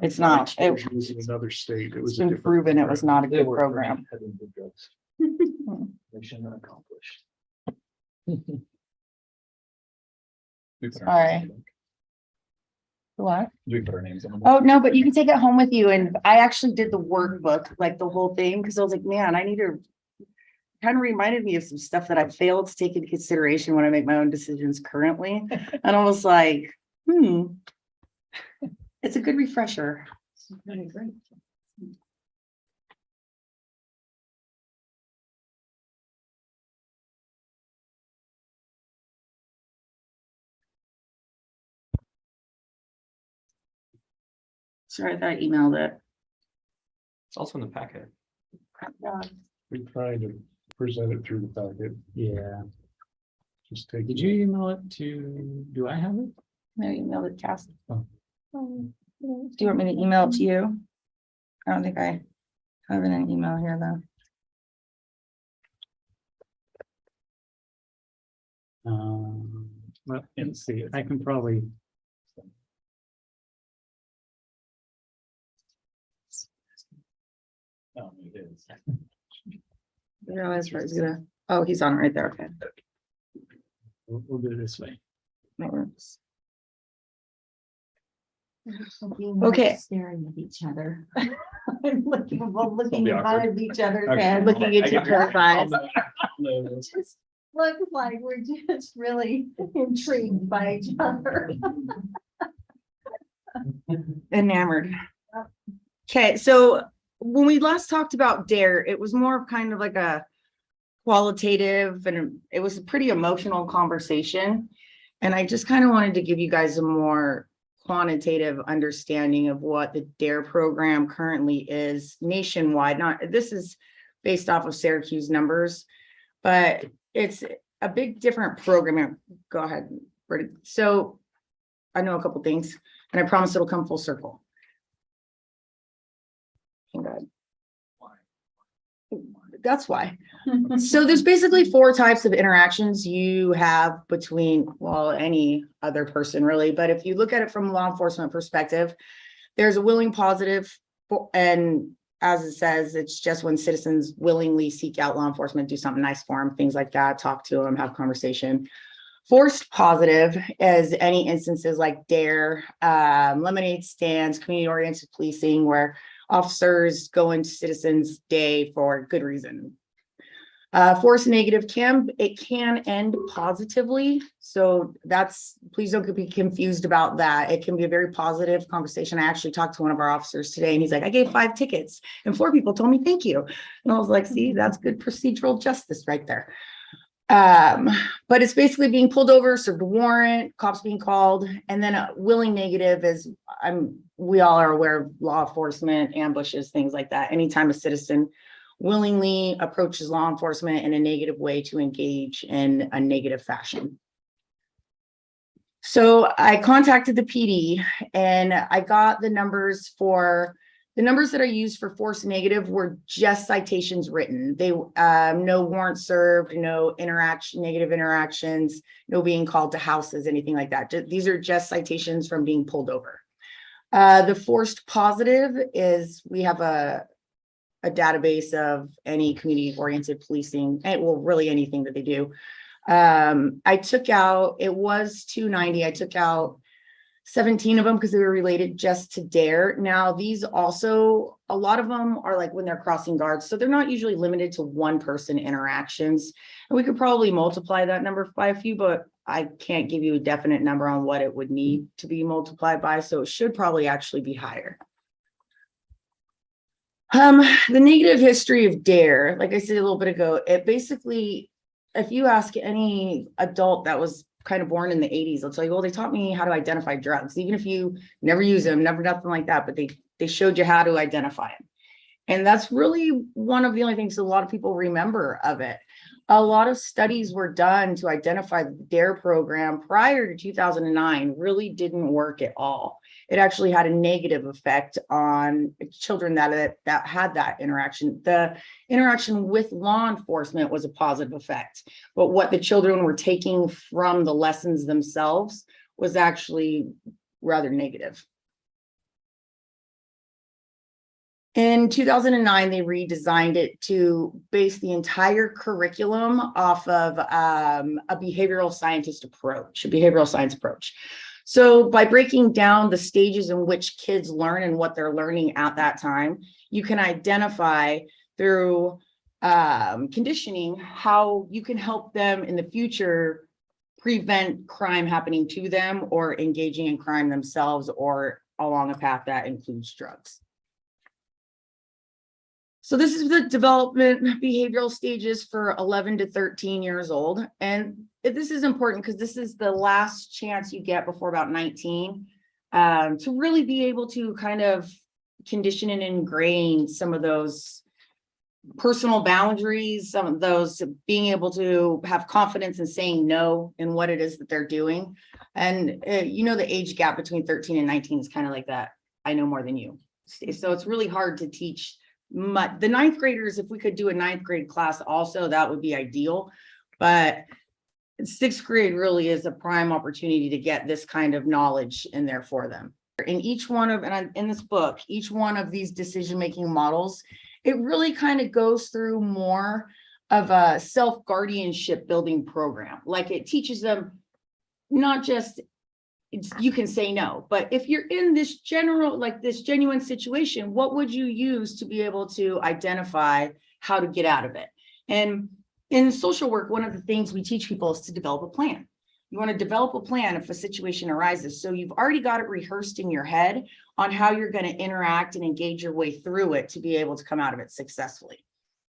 It's My not. It- exposure was in another state. It It's was a been different proven it was program. not a good program. Mission accomplished. We put our All names on What? the- We put our names on. them. Oh, no, but you can take it home with you. And I actually did the workbook, like the whole thing, because I was like, man, I need to. Kind of reminded me of some stuff that I failed to take into consideration when I make my own decisions currently. And I was like, it's a good refresher. Sorry, I thought I emailed it. It's also in the packet. We tried to present it through the packet. Yeah. Just take. Did you email it to, do I have it? No, you emailed it, Cass. Oh. Do you want me to email it to you? I don't think I have it in an email here, though. Well, let's see, I can probably. Oh, it is. Yeah, that's right. He's gonna, oh, he's on it right there. Okay. We'll do it this way. That works. Okay. Staring at each other. Looking awkward. at each other's Okay. head. Looking at each other's eyes. It just looks like we're just really intrigued by each other. Enamored. Okay, so when we last talked about DARE, it was more of kind of like a qualitative and it was a pretty emotional conversation. And I just kind of wanted to give you guys a more quantitative understanding of what the DARE program currently is nationwide. Not, this is based off of Syracuse numbers, but it's a big different program. Go ahead, Brittany. So I know a couple things and I promise it'll come full circle. God. That's why. So there's basically 4 types of interactions you have between, well, any other person really, but if you look at it from a law enforcement perspective, there's a willing positive, and as it says, it's just when citizens willingly seek out law enforcement, do something nice for them, things like that, talk to them, have conversation. Forced positive is any instances like DARE, lemonade stands, community-oriented policing, where officers go into citizens' day for good reason. Force negative can end positively. So that's, please don't be confused about that. It can be a very positive conversation. I actually talked to one of our officers today and he's like, I gave 5 tickets and 4 people told me thank you. And I was like, see, that's good procedural justice right there. But it's basically being pulled over, served a warrant, cops being called, and then a willing negative is, we all are aware of law enforcement, ambushes, things like that. Anytime a citizen willingly approaches law enforcement in a negative way to engage in a negative fashion. So I contacted the PD and I got the numbers for, the numbers that I used for force negative were just citations written. They, no warrant served, no negative interactions, no being called to houses, anything like that. These are just citations from being pulled over. The forced positive is we have a database of any community-oriented policing, and well, really anything that they do. I took out, it was 290. I took out 17 of them because they were related just to DARE. Now, these also, a lot of them are like when they're crossing guards. So they're not usually limited to 1-person interactions. And we could probably multiply that number by a few, but I can't give you a definite number on what it would need to be multiplied by. So it should probably actually be higher. The negative history of DARE, like I said a little bit ago, it basically, if you ask any adult that was kind of born in the 80s, they'll tell you, well, they taught me how to identify drugs, even if you never use them, never nothing like that, but they showed you how to identify them. And that's really one of the only things a lot of people remember of it. A lot of studies were done to identify the DARE program prior to 2009 really didn't work at all. It actually had a negative effect on children that had that interaction. The interaction with law enforcement was a positive effect, but what the children were taking from the lessons themselves was actually rather negative. In 2009, they redesigned it to base the entire curriculum off of a behavioral science approach. So by breaking down the stages in which kids learn and what they're learning at that time, you can identify through conditioning how you can help them in the future prevent crime happening to them or engaging in crime themselves or along a path that includes drugs. So this is the development behavioral stages for 11 to 13 years old. And this is important because this is the last chance you get before about 19 to really be able to kind of condition and ingrain some of those personal boundaries, some of those being able to have confidence in saying no in what it is that they're doing. And the age gap between 13 and 19 is kind of like that. I know more than you. So it's really hard to teach the ninth graders. If we could do a ninth grade class also, that would be ideal. But sixth grade really is a prime opportunity to get this kind of knowledge in there for them. In each one of, and in this book, each one of these decision-making models, it really kind of goes through more of a self-guardianship building program. Like it teaches them not just you can say no, but if you're in this this genuine situation, what would you use to be able to identify how to get out of it? And in social work, one of the things we teach people is to develop a plan. You want to develop a plan if a situation arises. So you've already got it rehearsed in your head on how you're going to interact and engage your way through it to be able to come out of it successfully.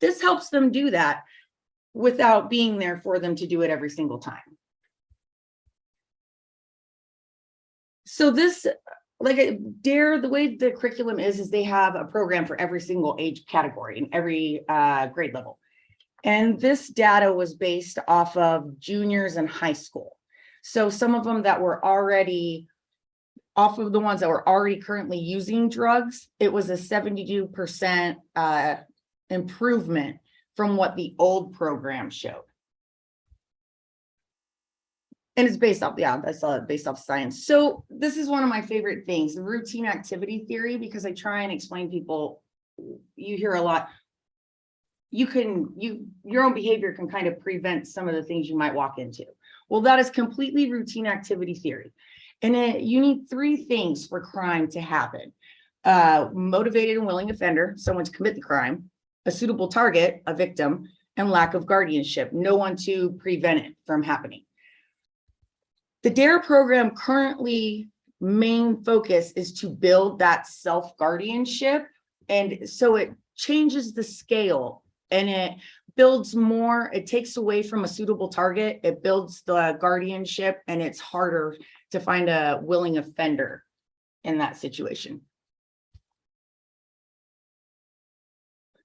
This helps them do that without being there for them to do it every single time. So this, like DARE, the way the curriculum is they have a program for every single age category and every grade level. And this data was based off of juniors in high school. So some of them that were already off of the ones that were already currently using drugs, it was a 72% improvement from what the old program showed. And it's based off, that's based off science. So this is one of my favorite things, the routine activity theory, because I try and explain people, you hear a lot, your own behavior can kind of prevent some of the things you might walk into. Well, that is completely routine activity theory. And you need three things for crime to happen. Motivated and willing offender, someone to commit the crime, a suitable target, a victim, and lack of guardianship, no one to prevent it from happening. The DARE program currently main focus is to build that self-guardianship. And so it changes the scale and it builds more, it takes away from a suitable target, it builds the guardianship, and it's harder to find a willing offender in that situation.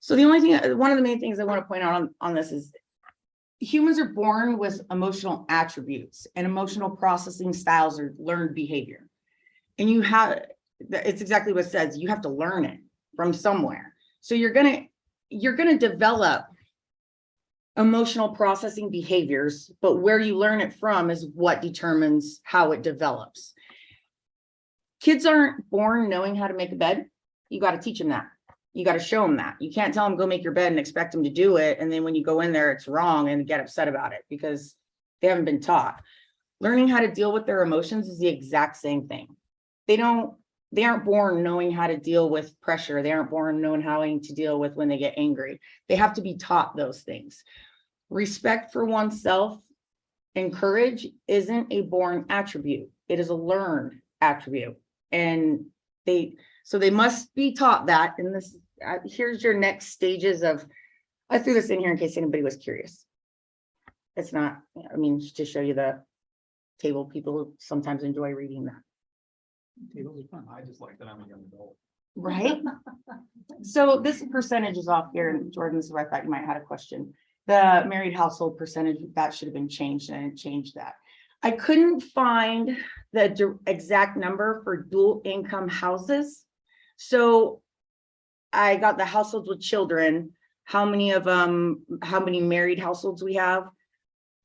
So the only thing, one of the main things I want to point out on this is humans are born with emotional attributes and emotional processing styles or learned behavior. And it's exactly what it says, you have to learn it from somewhere. So you're gonna develop emotional processing behaviors, but where you learn it from is what determines how it develops. Kids aren't born knowing how to make a bed. You got to teach them that. You got to show them that. You can't tell them go make your bed and expect them to do it. And then when you go in there, it's wrong and get upset about it because they haven't been taught. Learning how to deal with their emotions is the exact same thing. They aren't born knowing how to deal with pressure. They aren't born knowing how to deal with when they get angry. They have to be taught those things. Respect for oneself and courage isn't a born attribute. It is a learned attribute. And they must be taught that. And this, here's your next stages of, I threw this in here in case anybody was curious. It's not, I mean, to show you the table, people sometimes enjoy reading that. Tables are fun. I just like that I'm a young adult. right? So this percentage is off here, and Jordan, this is where I thought you might have had a question. The married household percentage, that should have been changed, and I didn't change that. I couldn't find the exact number for dual income houses. So I got the households with children, how many of them, how many married households we have.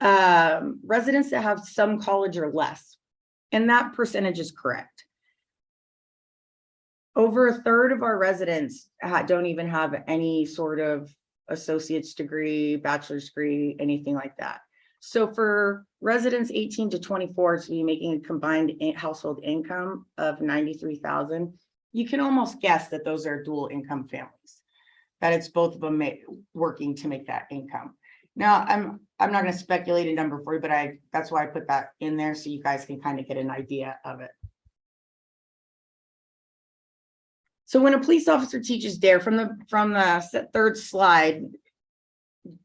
Residents that have some college or less, and that percentage is correct. Over a third of our residents don't even have any sort of associate's degree, bachelor's degree, anything like that. So for residents 18 to 24 to be making a combined household income of 93,000, you can almost guess that those are dual income families, that it's both of them working to make that income. Now, I'm not going to speculate a number for you, but that's why I put that in there so you guys can kind of get an idea of it. So when a police officer teaches DARE, from the third slide,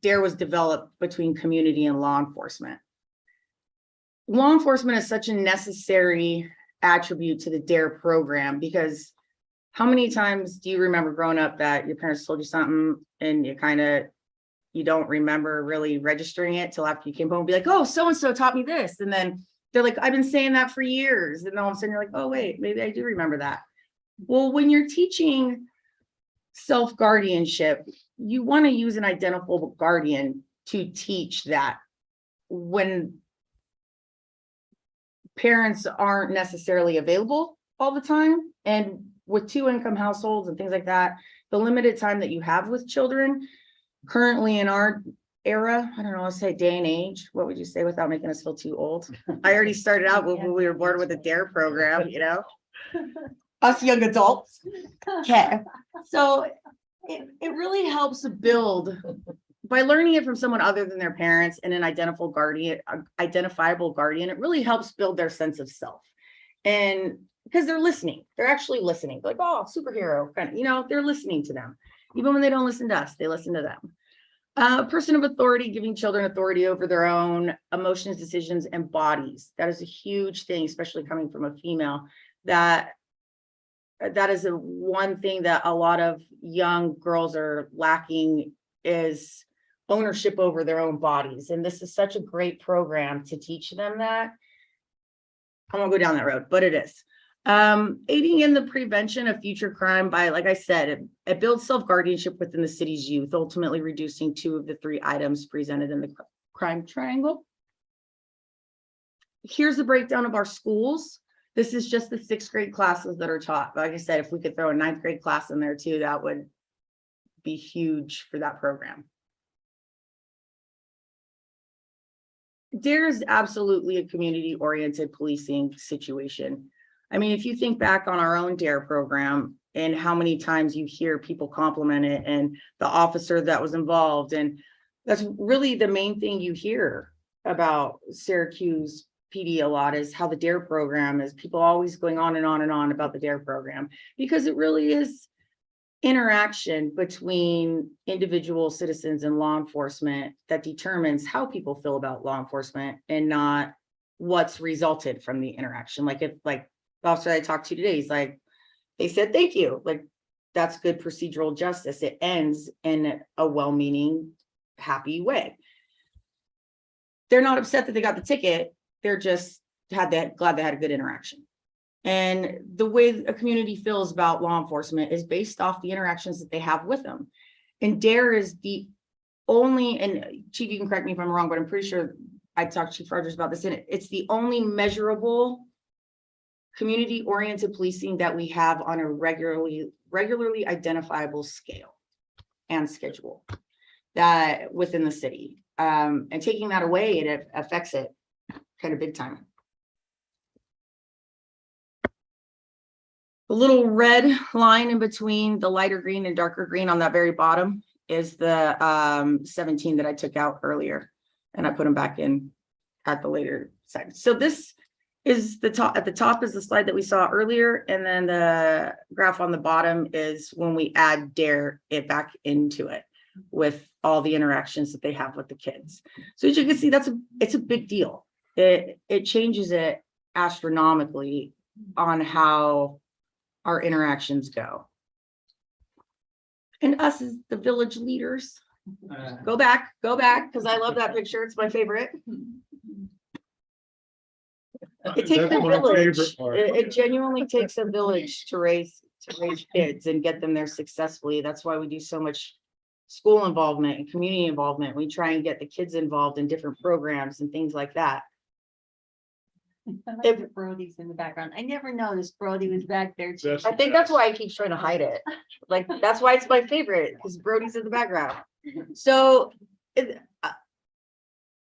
DARE was developed between community and law enforcement. Law enforcement is such a necessary attribute to the DARE program, because how many times do you remember growing up that your parents told you something and you don't remember really registering it till after you came home and be like, oh, so-and-so taught me this. And then they're like, I've been saying that for years. And all of a sudden you're like, oh, wait, maybe I do remember that. Well, when you're teaching self-guardianship, you want to use an identifiable guardian to teach that when parents aren't necessarily available all the time. And with two income households and things like that, the limited time that you have with children currently in our era, I don't know, let's say day and age, what would you say without making us feel too old? I already started out when we were born with a DARE program, you know, us young adults. Okay, so it really helps build by learning it from someone other than their parents and an identifiable guardian. It really helps build their sense of self, and because they're listening, they're actually listening. They're like, oh, superhero kind of, you know, they're listening to them. Even when they don't listen to us, they listen to them. A person of authority, giving children authority over their own emotions, decisions, and bodies. That is a huge thing, especially coming from a female. That is one thing that a lot of young girls are lacking, is ownership over their own bodies. And this is such a great program to teach them that. I won't go down that road, but it is. Aiding in the prevention of future crime by, like I said, it builds self-guardianship within the city's youth, ultimately reducing 2 of the 3 items presented in the crime triangle. Here's the breakdown of our schools. This is just the 6th grade classes that are taught. Like I said, if we could throw a 9th grade class in there too, that would be huge for that program. DARE is absolutely a community-oriented policing situation. I mean, if you think back on our own DARE program and how many times you hear people compliment it and the officer that was involved, and that's really the main thing you hear about Syracuse PD a lot, is how the DARE program is, people always going on and on and on about the DARE program, because it really is interaction between individual citizens and law enforcement that determines how people feel about law enforcement, and not what's resulted from the interaction. Like if the officer I talked to today, he's like, they said thank you, like that's good procedural justice. It ends in a well-meaning, happy way. They're not upset that they got the ticket, they're just glad they had a good interaction. And the way a community feels about law enforcement is based off the interactions that they have with them. And DARE is the only, and Chief, you can correct me if I'm wrong, but I'm pretty sure I talked to Chief Rogers about this in it. It's the only measurable community-oriented policing that we have on a regularly identifiable scale and schedule that within the city. And taking that away, it affects it kind of big time. The little red line in between the lighter green and darker green on that very bottom is the 17 that I took out earlier, and I put them back in at the later side. So this is the top. At the top is the slide that we saw earlier, and then the graph on the bottom is when we add DARE it back into it with all the interactions that they have with the kids. So as you can see, it's a big deal. It changes it astronomically on how our interactions go. And us as the village leaders. Uh, Go back, because I love that picture. It's my favorite. It takes That's a my village. favorite part. It genuinely takes a village to raise kids and get them there successfully. That's why we do so much school involvement and community involvement. We try and get the kids involved in different programs and things like that. If Brody's in the background, I never noticed Brody was back there. too. That's- I think that's why I keep trying to hide it. Like, that's why it's my favorite, because Brody's in the background. So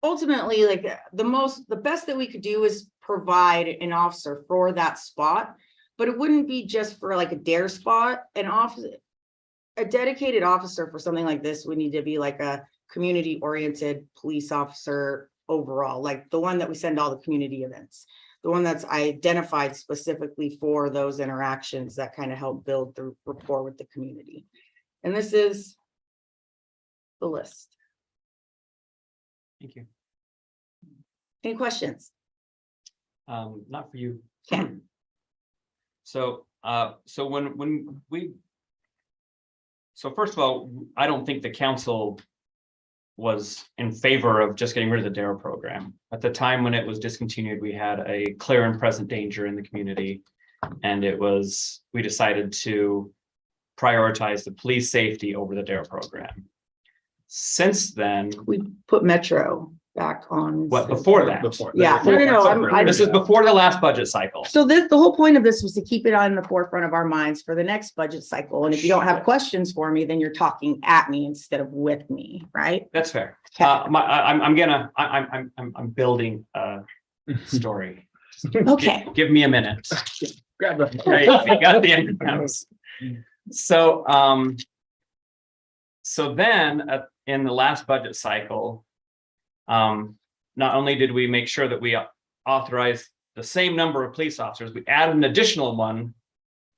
ultimately, like the best that we could do is provide an officer for that spot, but it wouldn't be just for like a dare spot. A dedicated officer for something like this would need to be like a community oriented police officer overall, like the one that we send all the community events, the one that's identified specifically for those interactions that kind of help build the rapport with the community. And this is the list. Thank you. Any questions? Not for you. Okay. So, so first of all, I don't think the council was in favor of just getting rid of the DARE program. At the time when it was discontinued, we had a clear and present danger in the community. And we decided to prioritize the police safety over the DARE program. Since then, We put Metro back on. what, before that? Yeah, no, This is before the last budget cycle. So the whole point of this was to keep it on the forefront of our minds for the next budget cycle. And if you don't have questions for me, then you're talking at me instead of with me, right? That's fair. Okay. I'm building a story. Okay. Give me a minute. Grab that. Right, you got the end counts. So, so then in the last budget cycle, not only did we make sure that we authorized the same number of police officers, we added an additional one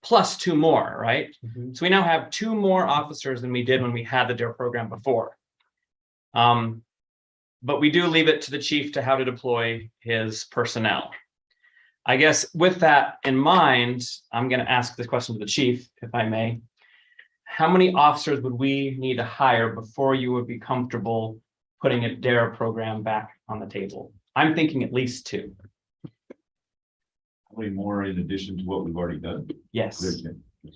plus 2 more, right? Mhm. So we now have 2 more officers than we did when we had the DARE program before. But we do leave it to the chief to how to deploy his personnel. I guess with that in mind, I'm going to ask this question to the chief, if I may. How many officers would we need to hire before you would be comfortable putting a DARE program back on the table? I'm thinking at least 2. How many more in addition to what we've already done? Yes, It's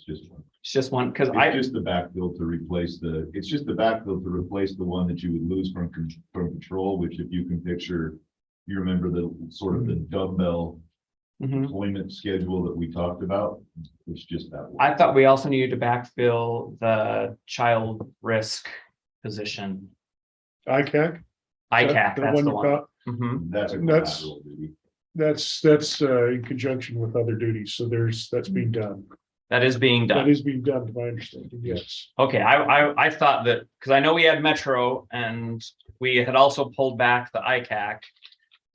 just one. it's just one because It's just the backfill to replace it's just the backfill to replace the one that you would lose from patrol, which if you can picture, you remember the sort of the dumbbell Mhm. deployment schedule that we talked about. It's just that one. I thought we also needed to backfill the child risk position. ICAC? ICAC, The that's the you one. caught? Mhm. That's a That's- collateral duty. That's in conjunction with other duties, so that's being done. That is being That done. is being done, to my understanding, yes. Okay, I thought that, because I know we had Metro and we had also pulled back the ICAC.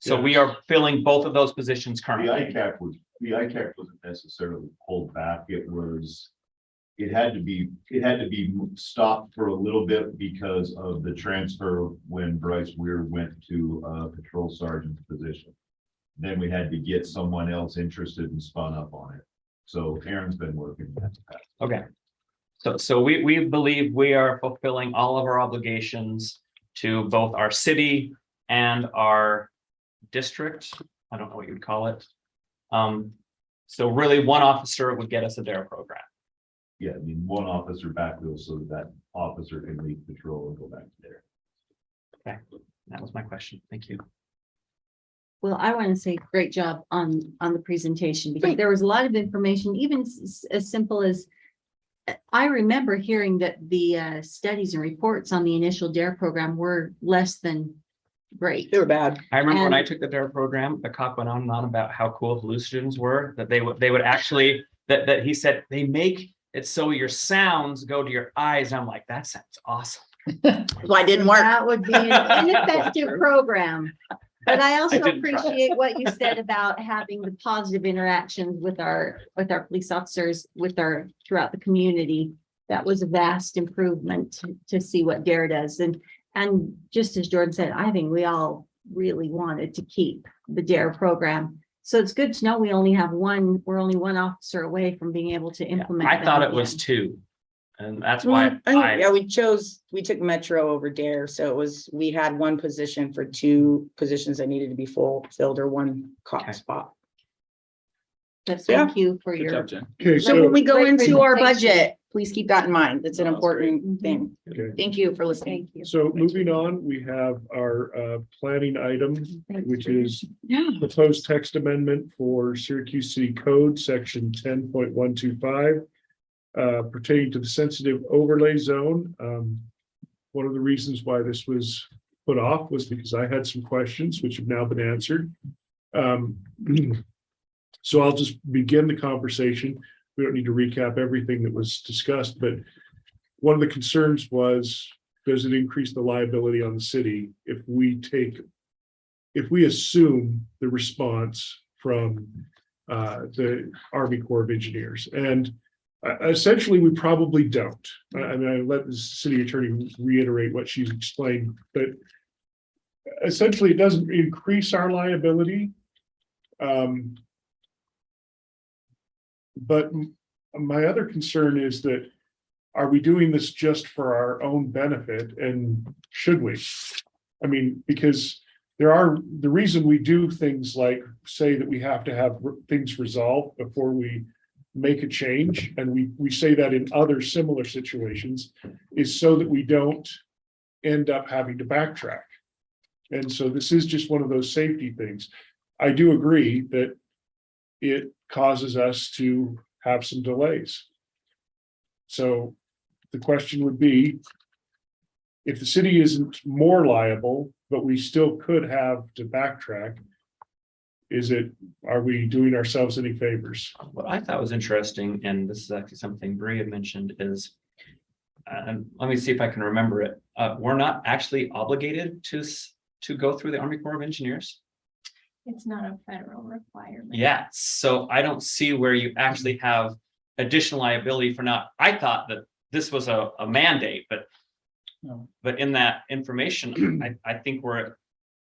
So we are filling both of those positions The currently. ICAC wasn't necessarily pulled back. It had to be stopped for a little bit because of the transfer when Bryce Weir went to a patrol sergeant's position. Then we had to get someone else interested and spun up on it. So Aaron's been working. that. Okay. So we believe we are fulfilling all of our obligations to both our city and our district. I don't know what you'd call it. So really one officer would get us a DARE program. Yeah, I mean, one officer backfill so that officer can leave patrol and go back there. Okay, that was my question. Thank you. Well, I want to say great job on the presentation because there was a lot of information, even as simple as I remember hearing that the studies and reports on the initial DARE program were less than great. They were bad. I remember when And- I took the DARE program, the cop went on and on about how cool hallucinogens were, that they would actually, that he said, they make it so your sounds go to your eyes. And I'm like, that sounds awesome. Why it didn't work? That would be an ineffective program. But I also didn't try. appreciate what you said about having the positive interactions with our police officers, throughout the community. That was a vast improvement to see what DARE does. And just as Jordan said, I think we all really wanted to keep the DARE program. So it's good to know we're only one officer away from being able to implement. I thought them it was again. 2. And that's why Yeah, we took Metro over Dare, so we had one position for two positions that needed to be filled or one Okay. spot. But Yeah. thank you for Good your. job, Jen. Okay, So when so, we go Great into our presentation. budget, please keep that in mind. It's an No, that's great. important thing. okay, Thank you for listening. Thank you. so moving on, we have our planning item, Thanks which for- is Yeah. proposed text amendment for Syracuse City Code, section 10.125. Pertaining to the sensitive overlay zone. One of the reasons why this was put off was because I had some questions which have now been answered. So I'll just begin the conversation. We don't need to recap everything that was discussed, but one of the concerns was, does it increase the liability on the city if we assume the response from the Army Corps of Engineers? And essentially, we probably don't. I mean, I let the city attorney reiterate what she's explained, but essentially, it doesn't increase our liability. But my other concern is that, are we doing this just for our own benefit, and should we? I mean, because the reason we do things like say that we have to have things resolved before we make a change, and we say that in other similar situations, is so that we don't end up having to backtrack. And so this is just one of those safety things. I do agree that it causes us to have some delays. So the question would be, if the city isn't more liable, but we still could have to backtrack, are we doing ourselves any favors? what I thought was interesting, and this is actually something Bree had mentioned, is let me see if I can remember it. We're not actually obligated to go through the Army Corps of Engineers. It's not a federal requirement. Yeah, so I don't see where you actually have additional liability for not, I thought that this was a mandate, but No. but in that information, I think we're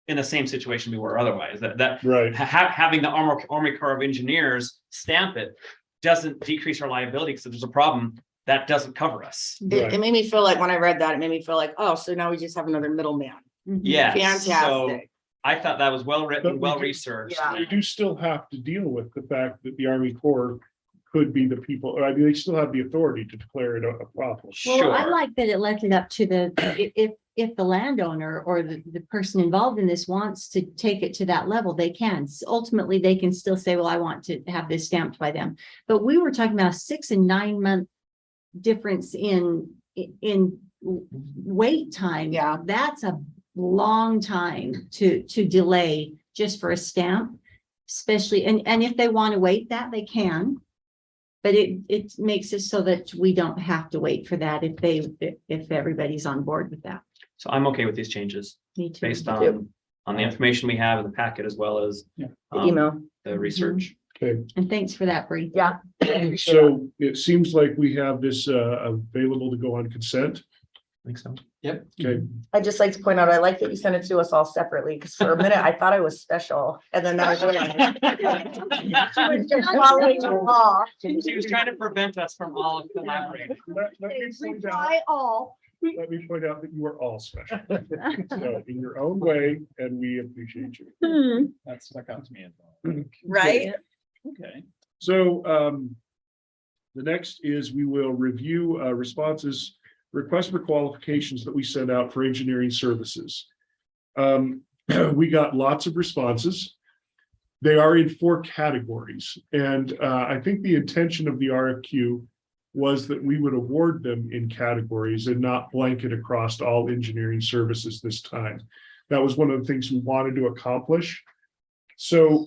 in the same situation we were otherwise, that Right. having the Army Corps of Engineers stamp it doesn't decrease our liability, because if there's a problem, that doesn't cover us. It made me feel like, when I read that, it made me feel like, oh, so now we just have another middleman. Yeah, so Fantastic. I thought that was well But written, we well do- researched. Yeah. You do still have to deal with the fact that the Army Corps could be the people, I mean, they still have the authority to declare it a problem. Well, I Sure. like that it left it up to if the landowner or the person involved in this wants to take it to that level, they can. Ultimately, they can still say, well, I want to have this stamped by them. But we were talking about a 6 and 9 month difference in wait time. Yeah. That's a long time to delay just for a stamp, especially, and if they want to wait that, they can. But it makes it so that we don't have to wait for that if everybody's on board with that. So I'm okay with these changes Me too. based on the information we have in the packet, as well as The um, email. the research. Okay, And thanks for that, Bree. Yeah. so it seems like we have this available to go on consent. I think so. Okay, I'd just like to point out, I like that you sent it to us all separately, because for a minute I thought I was special, and then that was. She was just following the law. She was trying to prevent us from all collaborating. let me point out- Reply all. let me point out that you are all special. So in your own way, and we appreciate you. That stuck out to me as well. Right? Okay. So the next is we will review responses, requests for qualifications that we sent out for engineering services. We got lots of responses. They are in 4 categories, and I think the intention of the RFQ was that we would award them in categories and not blanket across all engineering services this time. That was one of the things we wanted to accomplish. So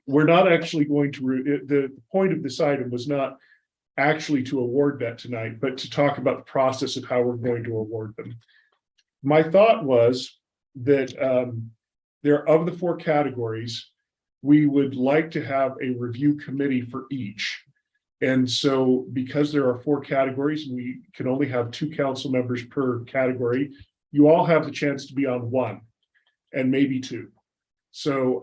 we're not actually going to, the point of this item was not actually to award that tonight, but to talk about the process of how we're going to award them. My thought was that there, of the 4 categories, we would like to have a review committee for each. And so because there are 4 categories, we can only have 2 council members per category. You all have the chance to be on 1 and maybe 2. So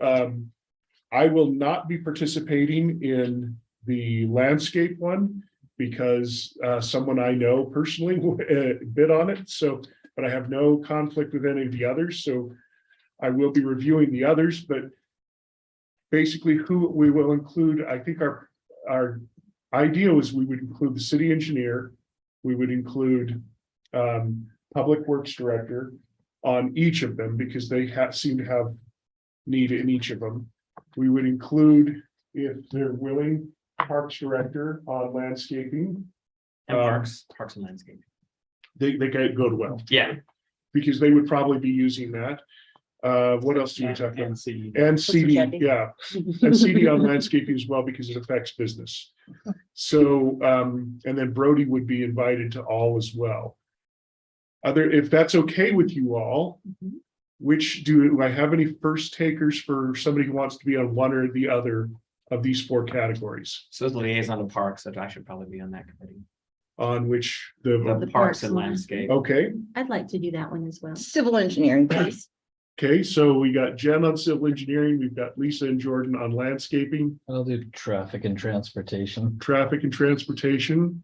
I will not be participating in the landscape one, because someone I know personally bid on it, so, but I have no conflict with any of the others, so I will be reviewing the others, but basically who we will include, I think our idea was we would include the city engineer, we would include public works director on each of them because they seem to have need in each of them. We would include, if they're willing, parks director on landscaping. And parks and landscape. They go well Yeah, because they would probably be using that. What else do you talk about? And see. And CD, checking. yeah, and CD on landscaping as well because it affects business. So, and then Brody would be invited to all as well. If that's okay with you all, which do I have any first takers for somebody who wants to be on one or the other of these 4 categories? so as the liaison to parks, that I should probably be on that committee. On which The the, parks and landscape. okay, I'd like to do that one as well. Civil engineering, please. okay, so we got Jen on civil engineering, we've got Lisa and Jordan on landscaping, I'll do traffic and transportation. traffic and transportation.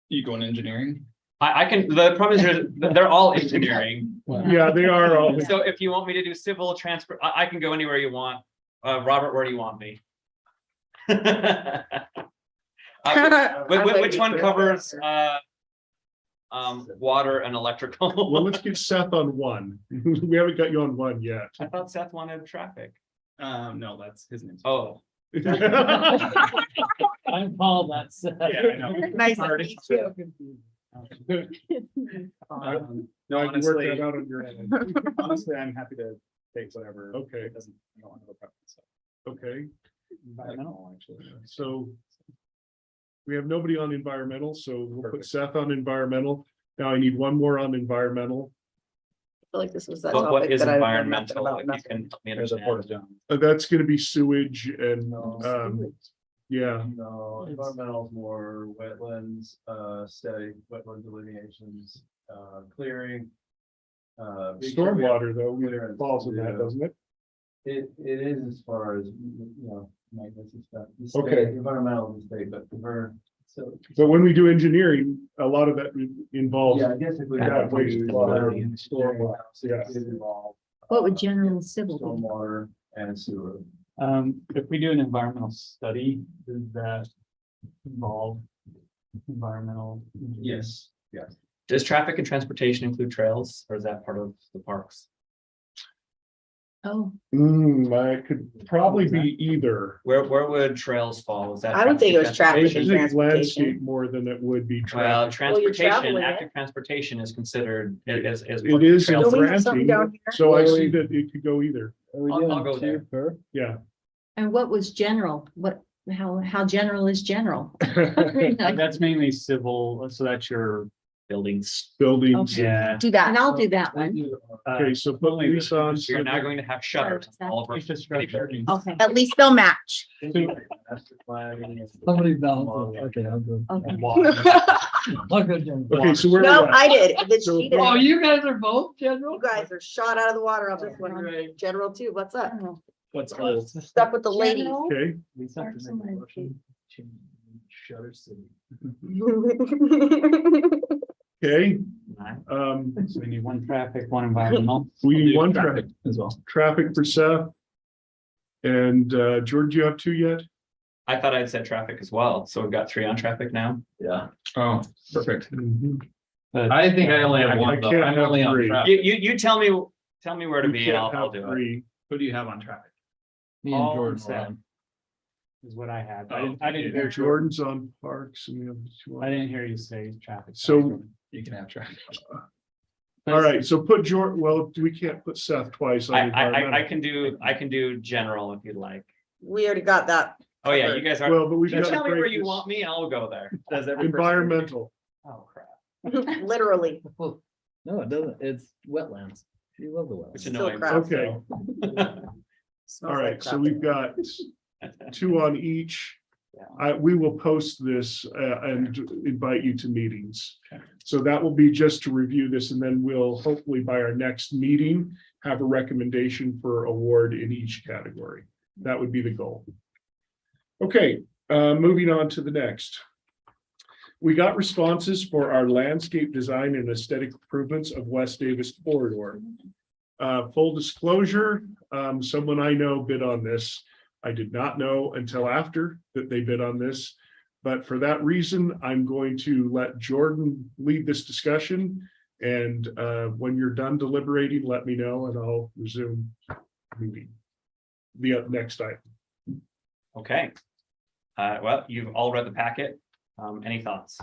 You going engineering? I can, the problem is they're all engineering. Yeah, they are all. So if you want me to do civil transport, I can go anywhere you want. Robert, where do you want me? Which one covers water and Well, electrical? let's get Seth on one. We haven't got you on one yet. I thought Seth wanted traffic. No, that's his name. Oh, I'm Paul, that's. Yeah, I know. Nice to meet you. No, I can work honestly, that out on your end. honestly, I'm happy to take whatever. Okay. It doesn't, I don't have a preference. So. Okay, Environmental, actually. so we have nobody on environmental, so we'll put Perfect. Seth on environmental. Now I need one more on environmental. Feel like this was that but what topic is that I. environmental? If you Nothing. can help me There's a understand. Portage John. That's gonna be sewage and, yeah, No, environmental is more wetlands, static wetland delineations, clearing. stormwater though, Clearance, falls in that, yeah. doesn't it? It is as far as, maintenance and stuff. The Okay. state, environmental is the state, but so. But when we do engineering, a lot of that involves. Yeah, I guess if we Yeah, got wastewater, stormwater, yeah. it involved. What would general and civil be? Stormwater and sewer. If we do an environmental study, does that involve environmental? Yes, yes. Does traffic and transportation include trails or is that part of the parks? Oh, I could probably be either. Where would trails fall? Is that? I would think it was traffic I and transportation? think transportation. landscape more than it would be Well, traffic. you're transportation, traveling active it. transportation is considered as. It is in Don't we have something down granting, here? so I see that it could go either, I'll go there. yeah. and what was general? How general is general? That's mainly civil, so that's your, Buildings. Buildings. yeah. Do that. And I'll do that one. Okay, so put Lisa on. So you're now going to have shutters. on all of our- Okay. At least they'll match. Master planning. Somebody's down. Okay, I'll go. Okay. I'll go general. Okay, so where No, are we at? I did. Then So- she did. Oh, you guys are both general? You guys are shot out of the water on this one. General too. What's up? What's old? Stuck with the ladies. General, Okay, Lisa, Parks and landscape. Shutter City. okay, So we need one traffic, one environmental. we need one Traffic as well. traffic for Seth. And George, you have 2 yet? I thought I'd said traffic as well. So we've got 3 on traffic now. Yeah. Oh, perfect. But I think I only I have one. though. can't I'm have only on 3. traffic. You tell me where to We be and can't I'll have do it. 3. Who do you have on traffic? me and all Jordan set. were on. Is what I had. Oh, I didn't hear Jordan. Jordan's on parks and we have 2 I on. didn't hear you say traffic. So- You can have traffic. All right, so put Jordan, well, we can't put Seth twice on I environmental. can do general if you'd like. We already got that. Oh, yeah, you guys are. Well, but we You got tell to me where break you this. want me and I'll go there. Does every person- Environmental, Oh, crap. Literally. No, it doesn't. It's wetlands. You love the Which wetlands. annoying. crap. okay, all right, so we've got 2 on each. We will post this and invite you to meetings. Okay. So that will be just to review this, and then we'll hopefully by our next meeting, have a recommendation for award in each category. That would be the goal. Okay, Moving on to the next. We got responses for our landscape design and aesthetic improvements of West Davis corridor. Full disclosure, someone I know bid on this. I did not know until after that they bid on this. But for that reason, I'm going to let Jordan lead this discussion. And when you're done deliberating, let me know and I'll resume meeting. The next item. Okay. Well, you've all read the packet. Any thoughts?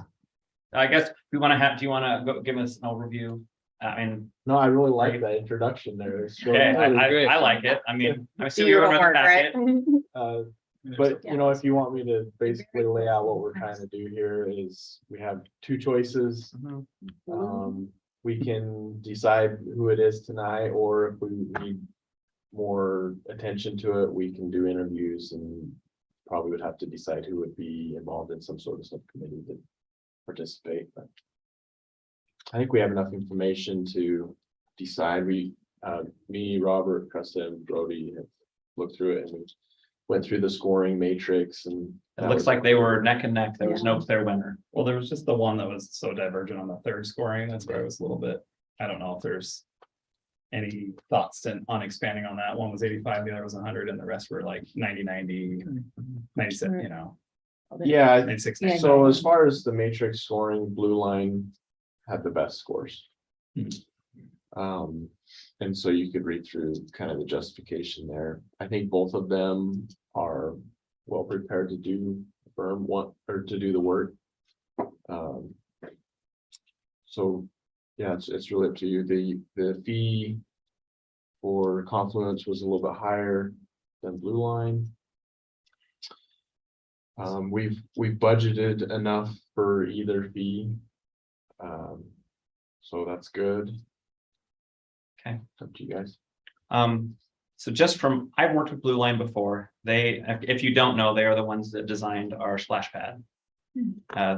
I guess we want to have, do you want to go give us an overview? I mean, No, I really like that introduction there. It's so- okay, that was great. I like it. I mean, I'm Do assuming your you read the homework, right? packet. But you know, if you want me to basically lay out what we're trying to do here is we have two choices. We can decide who it is tonight, or if we need more attention to it, we can do interviews and probably would have to decide who would be involved in some sort of subcommittee to participate, but I think we have enough information to decide. Me, Robert, Krista, and Brody have looked through it and we went through the scoring matrix and. It looks like they were neck and neck. There was no clear winner. Well, there was just the one that was so divergent on the third scoring. That's where I was a little bit, I don't know if there's any thoughts on expanding on that. One was 85, the other was 100, and the rest were like 90, 90, 97, you know, Yeah, 96. Yeah. so as far as the matrix scoring, Blue Line had the best scores. And so you could read through kind of the justification there. I think both of them are well prepared to do to do the work. So yeah, it's really up to you. The fee for Confluence was a little bit higher than Blue Line. We've budgeted enough for either fee. So that's good. Okay. Up to you guys. So just from, I've worked with Blue Line before. They, if you don't know, they are the ones that designed our splash pad.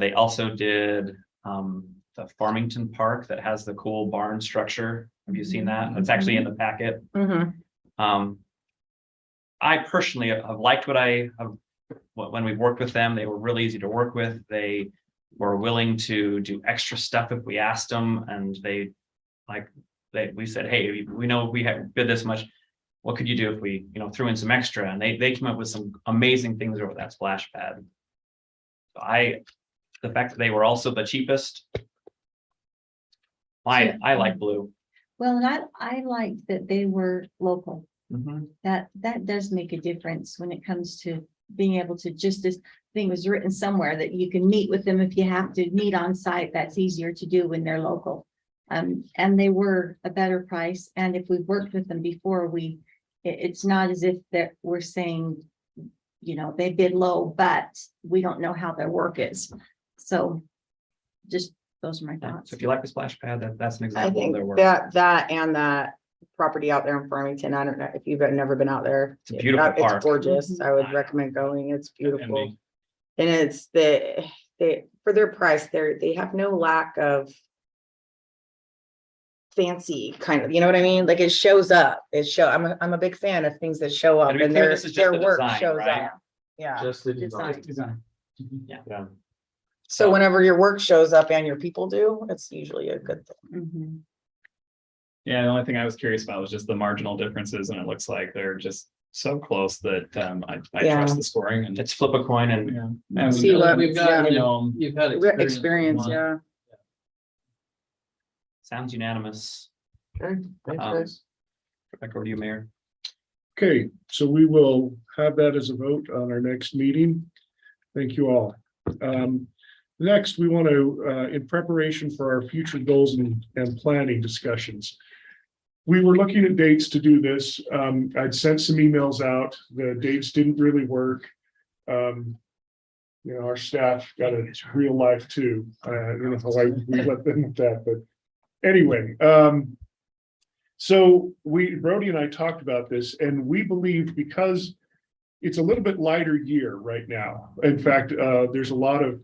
They also did the Farmington Park that has the cool barn structure. Have you seen that? It's actually in the packet. I personally have liked when we've worked with them. They were really easy to work with. They were willing to do extra stuff if we asked them, and we said, hey, we know we have bid this much. What could you do if we, threw in some extra? And they came up with some amazing things over that splash pad. So the fact that they were also the cheapest, I like Blue. Well, and I liked that they were local. Mhm. That does make a difference when it comes to being able to this thing was written somewhere that you can meet with them if you have to meet on site. That's easier to do when they're local. And they were a better price. And if we've worked with them before, it's not as if we're saying, they bid low, but we don't know how their work is. So just those are my thoughts. So if you like the splash pad, that's an I example of think their work. that and that property out there in Farmington, I don't know if you've never been out there. It's a beautiful park. It's gorgeous. I would recommend going. It's beautiful. Envy. And it's for their price, they have no lack of fancy kind of, you know what I mean? Like it shows up. I'm a big fan of things that show up And to be and clear, this is just their the work design, shows right? up. Yeah. Just the Design. design. Yeah. So whenever your work shows up and your people do, it's usually a good thing. Mhm. Yeah, the only thing I was curious about was just the marginal differences, and it looks like they're just so close that I Yeah. trust the scoring and It's flip a coin and yeah. And See what- We've got, we know 'em. you've had Experience, with one. yeah. sounds unanimous. Okay, thanks Um, guys. Back over to you, Mayor. Okay, so we will have that as a vote on our next meeting. Thank you all. Next, we want to, in preparation for our future goals and planning discussions. We were looking at dates to do this. I'd sent some emails out. The dates didn't really work. Our staff got a real life too. I don't know how we let them with that, but anyway, so Brody and I talked about this, and we believe because it's a little bit lighter year right now. In fact, there's a lot of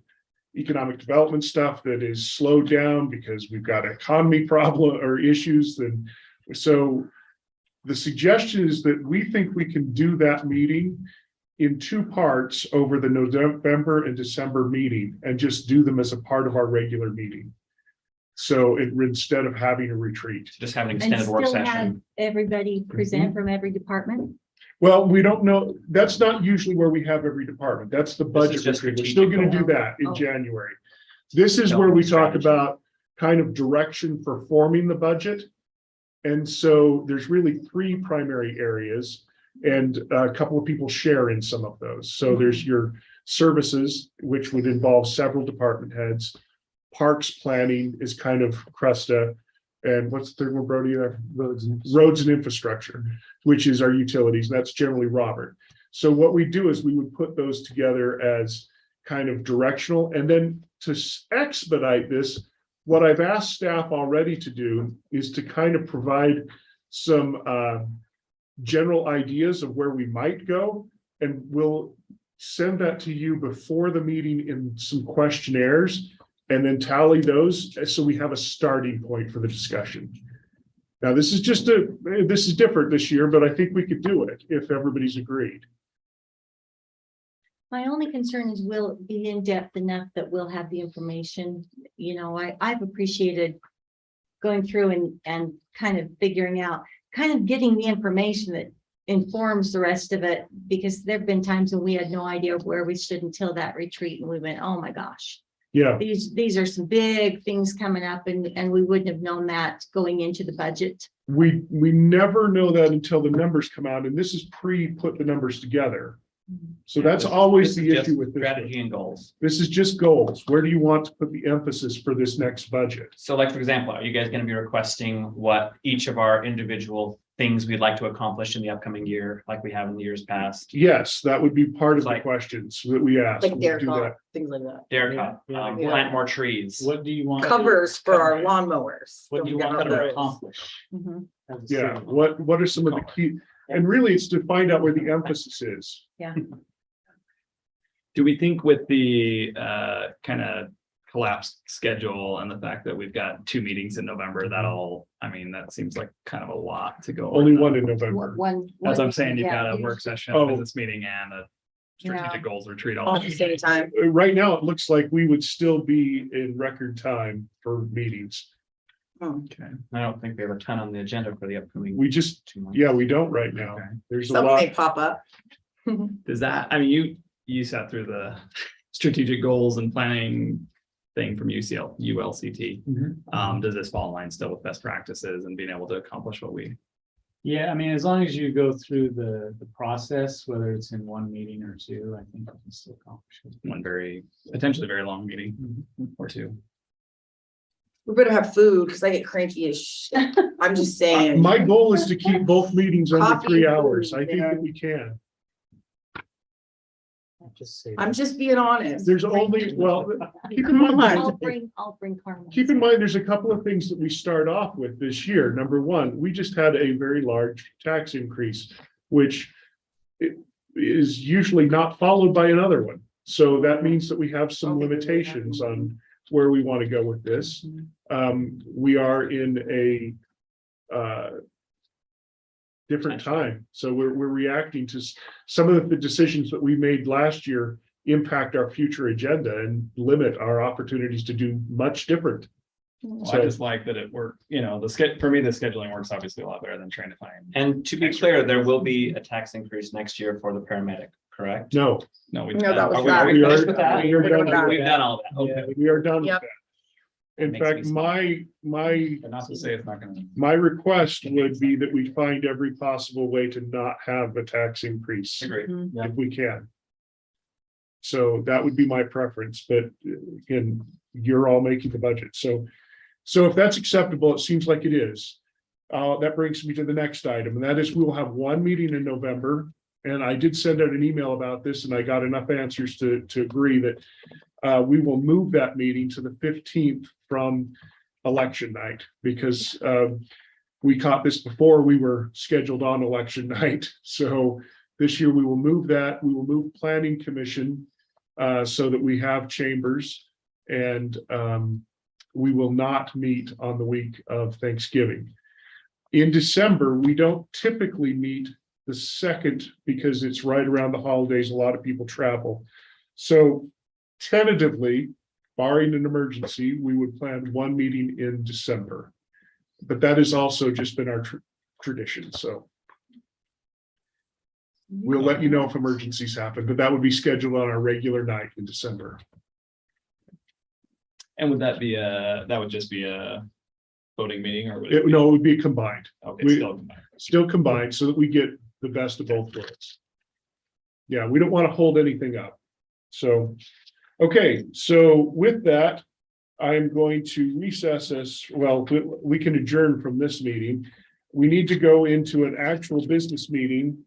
economic development stuff that is slowed down because we've got economy problem or issues. And so the suggestion is that we think we can do that meeting in two parts over the November and December meeting and just do them as a part of our regular meeting. So instead of having a retreat. Just have an And extended work still have session. everybody present from every department? Well, we don't know, that's not usually where we have every department. That's the This is budget just retreat. We're still gonna do strategic. that in Oh. January. This is No, where we talk strategy. about kind of direction for forming the budget. And so there's really three primary areas and a couple of people share in some of those. So there's your services, which would involve several department heads. Parks planning is kind of Cresta. And what's the third one, Brody? Roads and infrastructure, which is our utilities. That's generally Robert. So what we do is we would put those together as kind of directional. And then to expedite this, what I've asked staff already to do is to kind of provide some general ideas of where we might go. And we'll send that to you before the meeting in some questionnaires and then tally those. So we have a starting point for the discussion. Now, this is different this year, but I think we could do it if everybody's agreed. My only concern is will it be in-depth enough that we'll have the information? You know, I've appreciated going through and kind of figuring out, kind of getting the information that informs the rest of it, because there've been times when we had no idea where we stood until that retreat and we went, oh my gosh, Yeah, these are some big things coming up, and we wouldn't have known that going into the budget. we never know that until the numbers come out, and this is put the numbers together. So that's always the issue with this. Strategy and goals. This is just goals. Where do you want to put the emphasis for this next budget? So like, for example, are you guys gonna be requesting what each of our individual things we'd like to accomplish in the upcoming year, like we have in the years past? Yes, that would be part of the Like- questions that we ask. Like We'll dare do that. things like that. Dare Yeah, cut, yeah. plant more trees. What do you want? Covers for our lawnmowers. What do you Don't want forget them to those. accomplish? Mhm. as a Yeah, city? what are some of the key, and really it's to find out where the emphasis is. Do we think with the kind of collapsed schedule and the fact that we've got 2 meetings in November, that'll, I mean, that seems like kind of a lot to go. Only over. one in November. As I'm saying, you've yeah, got a you- work session, Oh. a business meeting and a strategic goals retreat all. All at the same time. Right now, it looks like we would still be in record time for meetings. Okay. I don't think we have a ton on the agenda for the upcoming. We just, 2 months. yeah, we don't right now. Okay. There's a Some lot. may pop up. Does that, I mean, you sat through the strategic goals and planning thing from ULCT. Does this fall in line still with best practices and being able to accomplish what we? Yeah, I mean, as long as you go through the process, whether it's in one meeting or two, I think you can still accomplish it. One potentially very long meeting or 2. We better have food because I get cranky as shit. I'm just saying. My goal is to keep both meetings under Coffee 3 and hours. food, I think yeah. that we can. Just say. I'm just being honest. There's only, well, keep in mind, I'll bring Carmen. keep in mind, there's a couple of things that we start off with this year. Number one, we just had a very large tax increase, which is usually not followed by another one. So that means that we have some limitations on where we want to go with this. We are in a different time. So we're reacting to some of the decisions that we made last year impact our future agenda and limit our opportunities to do much different. I just like that it worked, for me, the scheduling works obviously a lot better than trying to find. And to be clear, there will be a tax increase next year for the paramedic, correct? No, No, No, that was Are we that. finished with that? We are done with We've done all that. Okay. we are done with Yep. that. In That makes fact, me my Not to say it's not gonna. my request would be that we find every possible way to not have a tax increase Agree. if we can. So that would be my preference, but again, you're all making the budget. So if that's acceptable, it seems like it is. That brings me to the next item, and that is we will have one meeting in November. And I did send out an email about this, and I got enough answers to agree that we will move that meeting to the 15th from election night, because we caught this before we were scheduled on election night. So this year we will move that. We will move planning commission so that we have chambers, and we will not meet on the week of Thanksgiving. In December, we don't typically meet the second, because it's right around the holidays, a lot of people travel. So tentatively, barring an emergency, we would plan one meeting in December. But that has also just been our tradition, so. We'll let you know if emergencies happen, but that would be scheduled on our regular night in December. And would that be that would just be a voting meeting or? It would be combined, Okay, we- still combined. still combined, so that we get the best of both worlds. Yeah, we don't want to hold anything up. So, okay, so with that, I'm going to recess us, well, we can adjourn from this meeting. We need to go into an actual business meeting